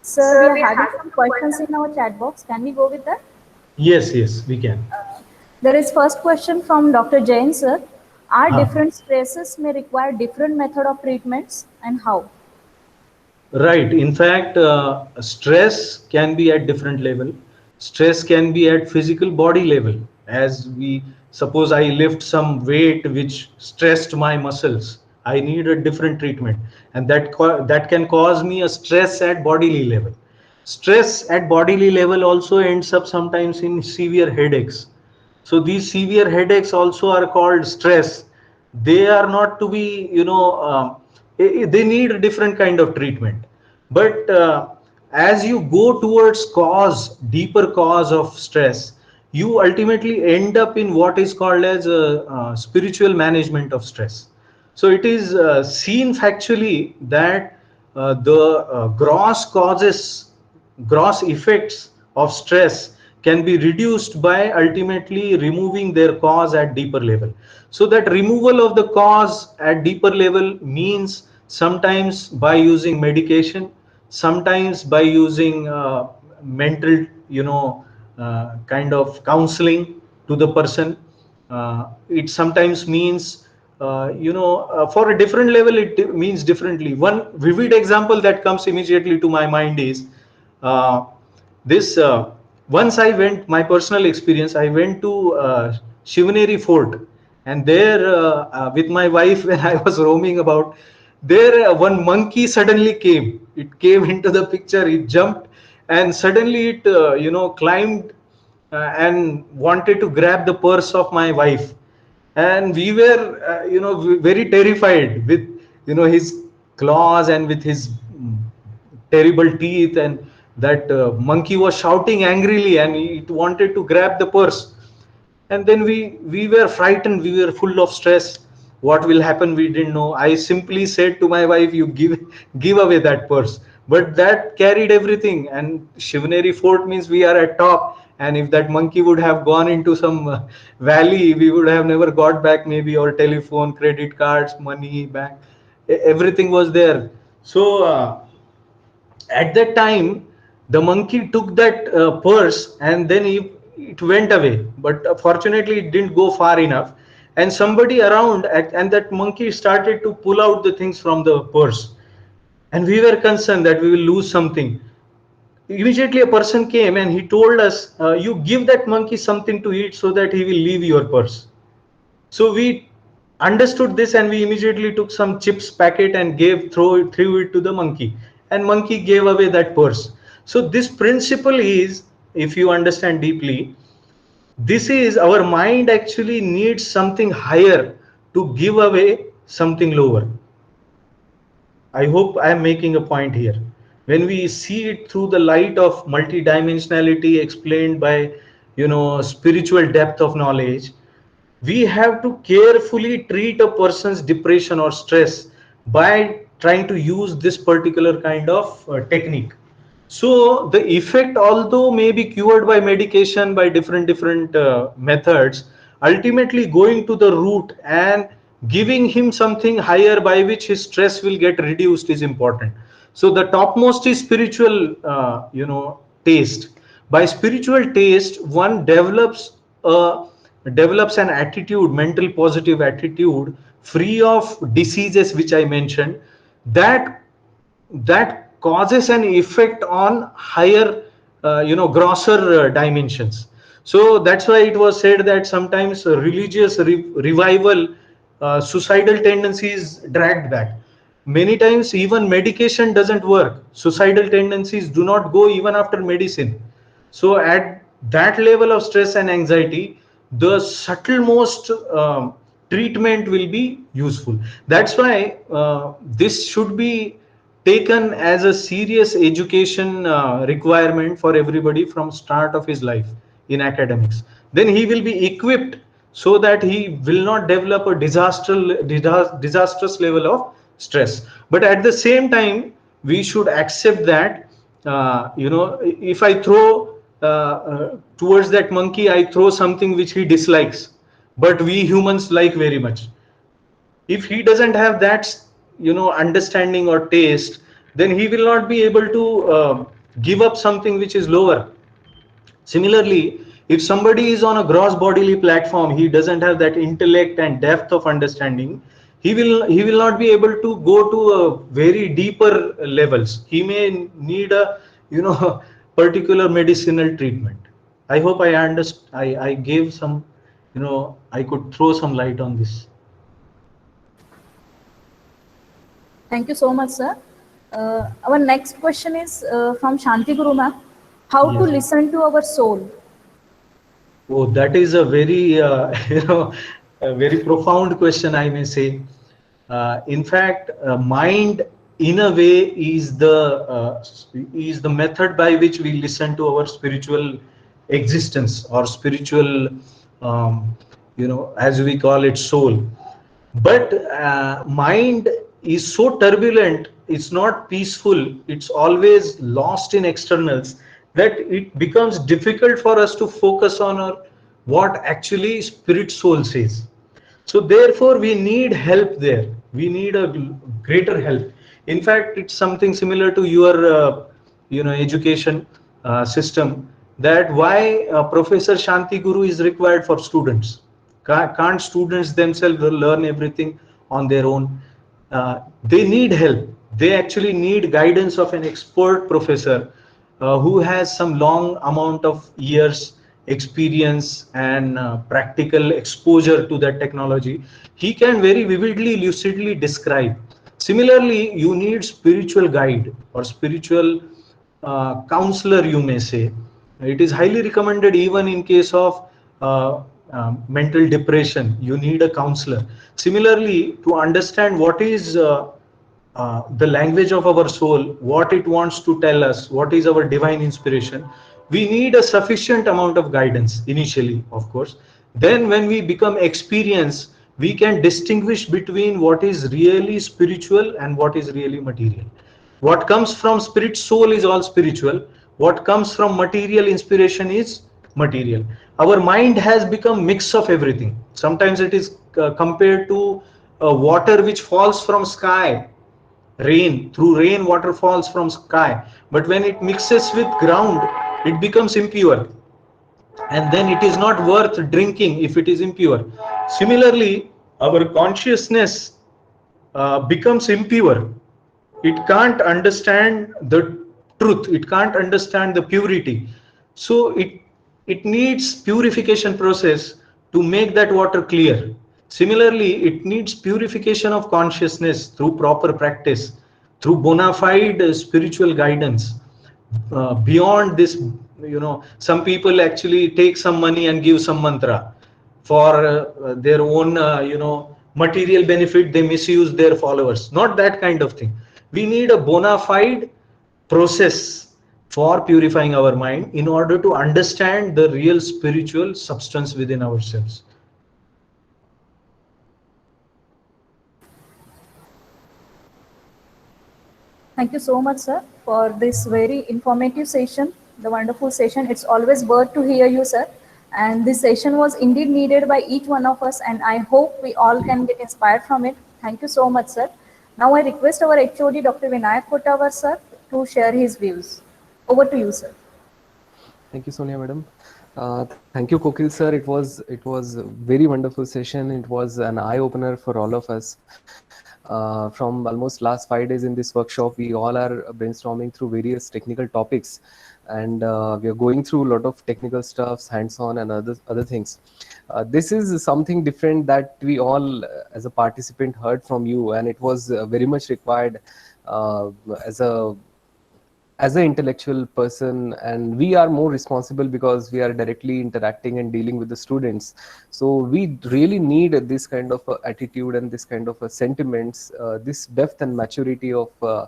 Sir, we are having some questions in our chat box. Can we go with that? Yes, we can. There is first question from Dr. Jain, sir. Are different stresses may require different method of treatments, and how? Right. In fact, stress can be at different level. Stress can be at physical body level. As we suppose I lift some weight which stressed my muscles, I need a different treatment, and that can cause me a stress at bodily level. Stress at bodily level also ends up sometimes in severe headaches. So these severe headaches also are called stress. They are not to be, they need a different kind of treatment. But as you go towards deeper cause of stress, you ultimately end up in what is called as a spiritual management of stress. So it is seen factually that the gross effects of stress can be reduced by ultimately removing their cause at deeper level. So that removal of the cause at deeper level means sometimes by using medication, sometimes by using mental kind of counseling to the person. It sometimes means for a different level it means differently. One vivid example that comes immediately to my mind is Uh, this Once I went, my personal experience, I went to Shivneri Fort, and there with my wife when I was roaming about, there one monkey suddenly came. It came into the picture. It jumped, and suddenly it climbed and wanted to grab the purse of my wife, and we were very terrified with his claws and with his terrible teeth, and that monkey was shouting angrily and it wanted to grab the purse. And then we were frightened, we were full of stress. What will happen, we didn't know. I simply said to my wife, you give away that purse. But that carried everything, and Shivneri Fort means we are at top, and if that monkey would have gone into some valley, we would have never got back maybe our telephone, credit cards, money, bank, everything was there. So at that time the monkey took that purse, and then it went away, but fortunately it didn't go far enough, and somebody around and that monkey started to pull out the things from the purse, and we were concerned that we will lose something. Immediately a person came and he told us, you give that monkey something to eat so that he will leave your purse. So we understood this, and we immediately took some chips packet and threw it to the monkey, and monkey gave away that purse. So this principle is, if you understand deeply, this is our mind actually needs something higher to give away something lower. I hope I am making a point here. When we see it through the light of multidimensionality explained by spiritual depth of knowledge, we have to carefully treat a person's depression or stress by trying to use this particular kind of technique. So the effect, although may be cured by medication, by different methods, ultimately going to the root and giving him something higher by which his stress will get reduced is important. So the topmost is spiritual taste. By spiritual taste one develops an attitude, mental positive attitude, free of diseases which I mentioned, that causes an effect on higher grosser dimensions. So that's why it was said that sometimes religious revival, suicidal tendencies dragged back. Many times even medication doesn't work, suicidal tendencies do not go even after medicine. So at that level of stress and anxiety, the subtlemost treatment will be useful. That's why this should be taken as a serious education requirement for everybody from start of his life in academics. Then he will be equipped so that he will not develop a disastrous level of stress. But at the same time we should accept that if I throw towards that monkey, I throw something which he dislikes, but we humans like very much. If he doesn't have that understanding or taste, then he will not be able to give up something which is lower. Similarly, if somebody is on a gross bodily platform, he doesn't have that intellect and depth of understanding, he will not be able to go to a very deeper levels. He may need a particular medicinal treatment. I hope I understand. I gave some, I could throw some light on this. Thank you so much, sir. Our next question is from Shanti Guru ma'am. How to Yes. listen to our soul? Oh, that is a very, a very profound question, I may say. In fact, mind, in a way, is the method by which we listen to our spiritual existence or spiritual, as we call it, soul. But mind is so turbulent, it's not peaceful, it's always lost in externals, that it becomes difficult for us to focus on our what actually spirit soul says. So therefore we need help there, we need a greater help. In fact, it's something similar to your education system, that why Professor Shanti Guru is required for students. Can't students themselves learn everything on their own? They need help, they actually need guidance of an expert professor, who has some long amount of years experience and practical exposure to that technology, he can very vividly, lucidly describe. Similarly, you need spiritual guide or spiritual counselor, you may say. It is highly recommended even in case of mental depression. You need a counselor. Similarly, to understand what is the language of our soul, what it wants to tell us, what is our divine inspiration, we need a sufficient amount of guidance initially, of course. Then, when we become experienced, we can distinguish between what is really spiritual and what is really material. What comes from spirit soul is all spiritual. What comes from material inspiration is material. Our mind has become mix of everything. Sometimes it is compared to water which falls from sky, rain. Through rain water falls from sky, but when it mixes with ground, it becomes impure, and then it is not worth drinking if it is impure. Similarly, our consciousness becomes impure. It can't understand the truth, it can't understand the purity. So it needs purification process to make that water clear. Similarly, it needs purification of consciousness through proper practice, through bona fide spiritual guidance. Beyond this, some people actually take some money and give some mantra for their own material benefit. They misuse their followers. Not that kind of thing. We need a bona fide process for purifying our mind in order to understand the real spiritual substance within ourselves. Thank you so much, sir, for this very informative session, the wonderful session. It's always worth to hear you, sir. And this session was indeed needed by each one of us, and I hope we all can get inspired from it. Thank you so much, sir. Now I request our HOD, Dr. Vinayak Kotavar, sir, to share his views. Over to you, sir. Thank you, Sonia, madam. Thank you, Kokil sir. It was a very wonderful session. It was an eye opener for all of us. From almost last 5 days in this workshop, we all are brainstorming through various technical topics, and we are going through a lot of technical stuffs, hands-on, and other things. This is something different that we all, as a participant, heard from you, and it was very much required uh, as a as an intellectual person, and we are more responsible because we are directly interacting and dealing with the students. So we really need this kind of attitude and this kind of sentiments, this depth and maturity of uh,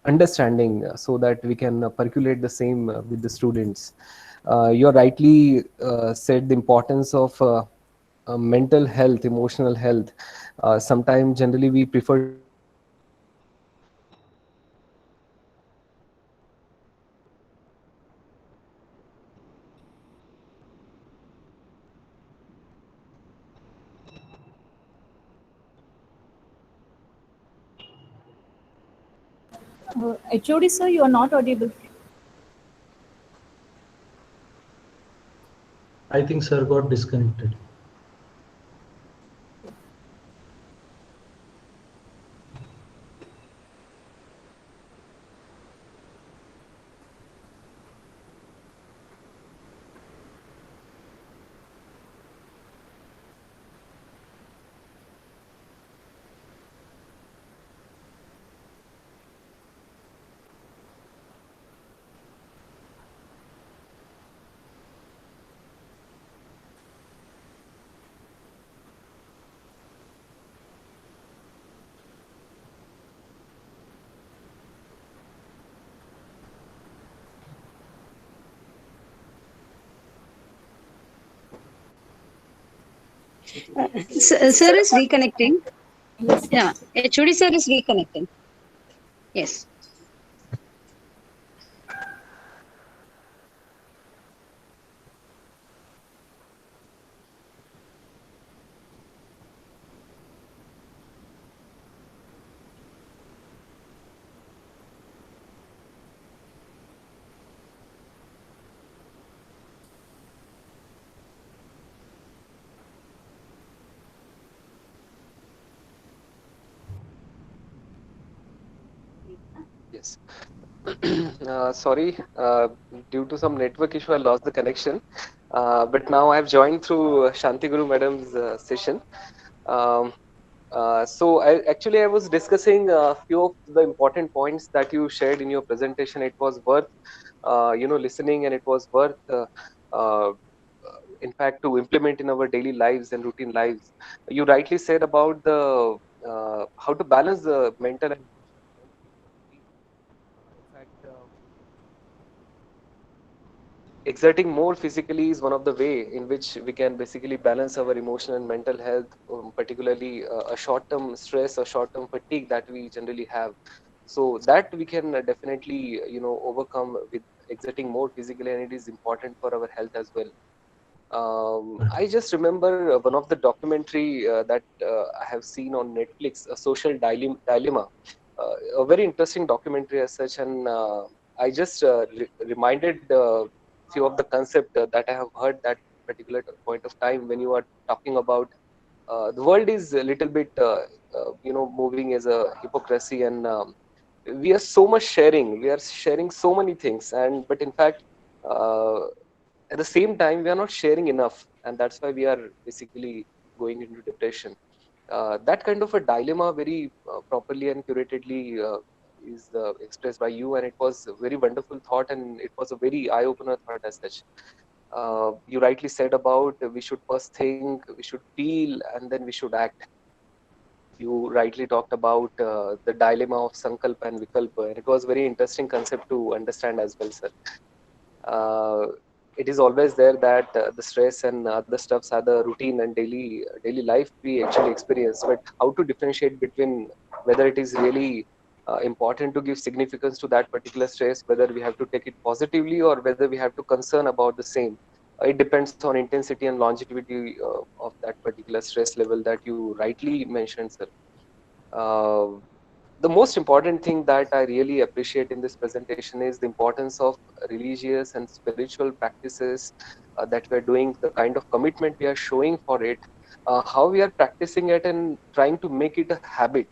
understanding, so that we can percolate the same with the students. You rightly said the importance of mental health, emotional health. Sometimes generally we prefer to talk about physical health, but HOD, sir, you are not audible. I think sir got disconnected. Sir is reconnecting. Yes, Yeah, HOD sir is reconnecting. Yes. yes. Sorry, due to some network issue, I lost the connection. But now I've joined through Shanti Guru Madam's session. Um, I was discussing a few of the important points that you shared in your presentation. It was worth, listening, and it was worth, uh, in fact, to implement in our daily lives and routine lives. You rightly said about the how to balance the mental and emotional health effectively. In fact, exerting more physically is one of the way in which we can basically balance our emotional and mental health, particularly a short-term stress or short-term fatigue that we generally have. So that we can definitely, overcome with exerting more physically, and it is important for our health as well. I just remember one of the documentary that I have seen on Netflix, a social dilemma, a very interesting documentary as such, and I just reminded few of the concept that I have heard that particular point of time when you are talking about the world is a little bit, moving as a hypocrisy, and we are so much sharing. We are sharing so many things, and but in fact. At the same time we are not sharing enough, and that's why we are basically going into depression. That kind of a dilemma very properly and curatedly is expressed by you, and it was a very wonderful thought, and it was a very eye opener thought as such. You rightly said about we should first think, we should feel, and then we should act. You rightly talked about the dilemma of sankalpa and vikalpa, and it was very interesting concept to understand as well, sir. uh, it is always there that the stress and other stuffs are the routine and daily life we actually experience, but how to differentiate between whether it is really important to give significance to that particular stress, whether we have to take it positively or whether we have to concern about the same. It depends on intensity and longevity of that particular stress level that you rightly mentioned, sir. uh, the most important thing that I really appreciate in this presentation is the importance of religious and spiritual practices that we're doing, the kind of commitment we are showing for it, how we are practicing it and trying to make it a habit,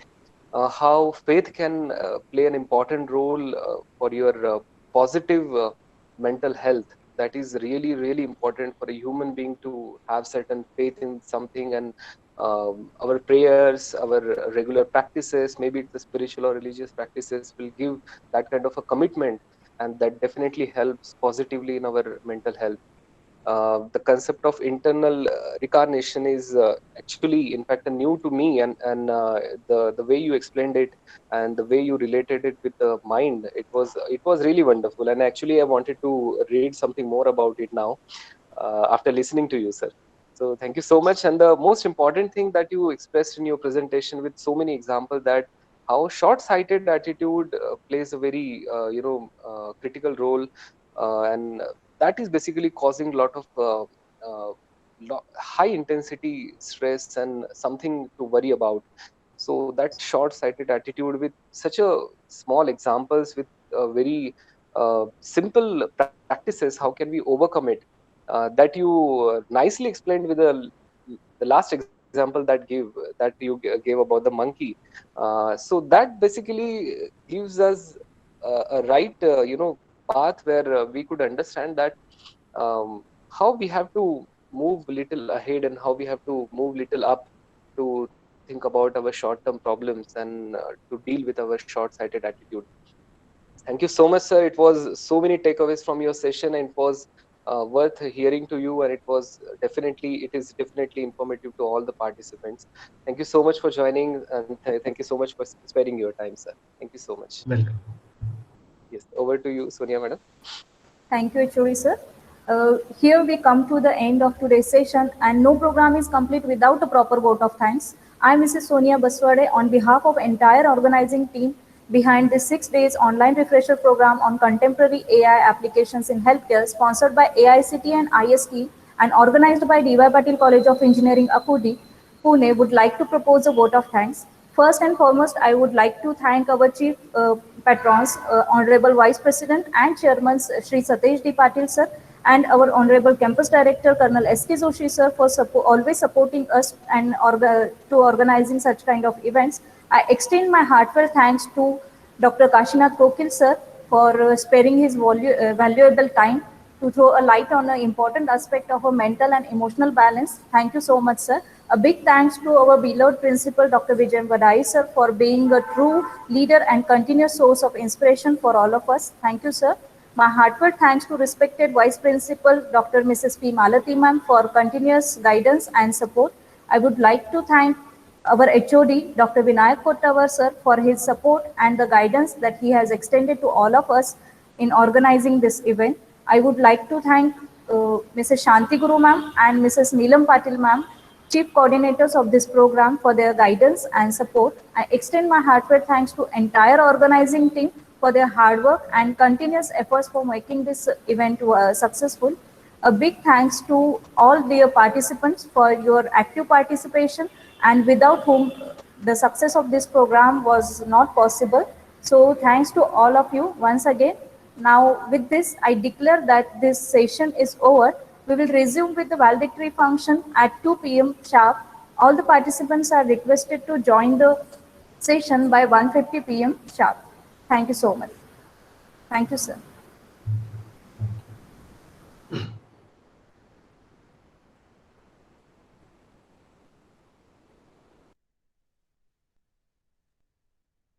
how faith can play an important role for your positive mental health. That is really, really important for a human being to have certain faith in something, and our prayers, our regular practices, maybe it's the spiritual or religious practices, will give that kind of a commitment, and that definitely helps positively in our mental health. The concept of internal reincarnation is actually, in fact, new to me, and the way you explained it and the way you related it with the mind, it was really wonderful. And actually, I wanted to read something more about it now after listening to you, sir. So thank you so much. And the most important thing that you expressed in your presentation with so many examples, that how short-sighted attitude plays a very critical role, and that is basically causing a lot of high intensity stress and something to worry about. So that short-sighted attitude with such a small examples with very simple practices, how can we overcome it? That you nicely explained with the last example that you gave about the monkey. So that basically gives us a right path where we could understand that how we have to move little ahead and how we have to move little up to think about our short-term problems and to deal with our short-sighted attitude. Thank you so much, sir. It was so many takeaways from your session, and it was worth hearing to you. And it is definitely informative to all the participants. Thank you so much for joining, and thank you so much for sparing your time, sir. Thank you so much. Welcome. Yes, over to you, Sonia, madam. Thank you, Churi sir. Here we come to the end of today's session, and no program is complete without a proper vote of thanks. I, Mrs. Sonia Baswade, on behalf of entire organizing team behind this 6 days online refresher program on contemporary AI applications in healthcare, sponsored by AICT and IST, and organized by DY Patil College of Engineering, Akudi, Pune, would like to propose a vote of thanks. First and foremost, I would like to thank our chief patrons, Honorable Vice President and Chairman Sri Satish D. Patil sir, and our Honorable Campus Director Colonel S. K. Joshi sir for always supporting us and to organizing such kind of events. I extend my heartfelt thanks to Dr. Kashinath Kokil sir, for sparing his valuable time to throw a light on an important aspect of a mental and emotional balance. Thank you so much, sir. A big thanks to our beloved principal, Dr. Vijay Vadai, sir, for being a true leader and continuous source of inspiration for all of us. Thank you, sir. My heartfelt thanks to respected Vice Principal, Dr. Mrs. P. Malati ma'am, for continuous guidance and support. I would like to thank our HOD, Dr. Vinayak Kottawar, sir, for his support and the guidance that he has extended to all of us in organizing this event. I would like to thank Mrs. Shanti Guru ma'am and Mrs. Neelam Patil ma'am, chief coordinators of this program, for their guidance and support. I extend my heartfelt thanks to entire organizing team for their hard work and continuous efforts for making this event successful. A big thanks to all dear participants for your active participation, and without whom the success of this program was not possible. So thanks to all of you once again. Now with this, I declare that this session is over. We will resume with the valedictory function at 2 p.m. sharp. All the participants are requested to join the session by 1:50 p.m. sharp. Thank you so much. Thank you, sir.